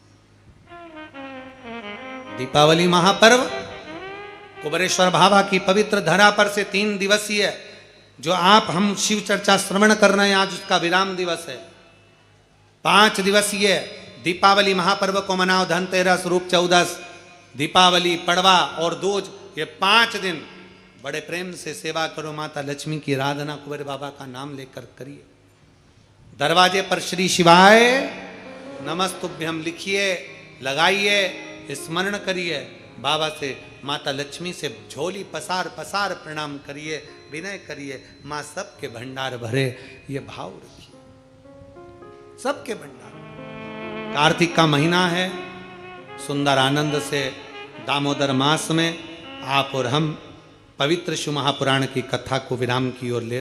दीपावली महापर्व कुबेरेश्वर बाबा की पवित्र धरा पर से 3 दिवसीय जो आप हम शिव चर्चा श्रवण कर रहे हैं, आज उसका विराम दिवस है। 5 दिवसीय दीपावली महापर्व को मनाओ, धनतेरस, रूप चौदस, दीपावली, पड़वा और दूज, ये 5 दिन बड़े प्रेम से सेवा करो। माता लक्ष्मी की आराधना कुबेर बाबा का नाम लेकर करिए। दरवाजे पर श्री शिवाय नमस्तुभ्यम लिखिए, लगाइए, स्मरण करिए, बाबा से, माता लक्ष्मी से झोली पसार पसार प्रणाम करिए, विनय करिए, माँ सबके भंडार भरे, ये भाव रखिए, सबके भंडार। कार्तिक का महीना है, सुंदर आनंद से दामोदर मास में आप और हम पवित्र शिव महापुराण की कथा को विराम की ओर ले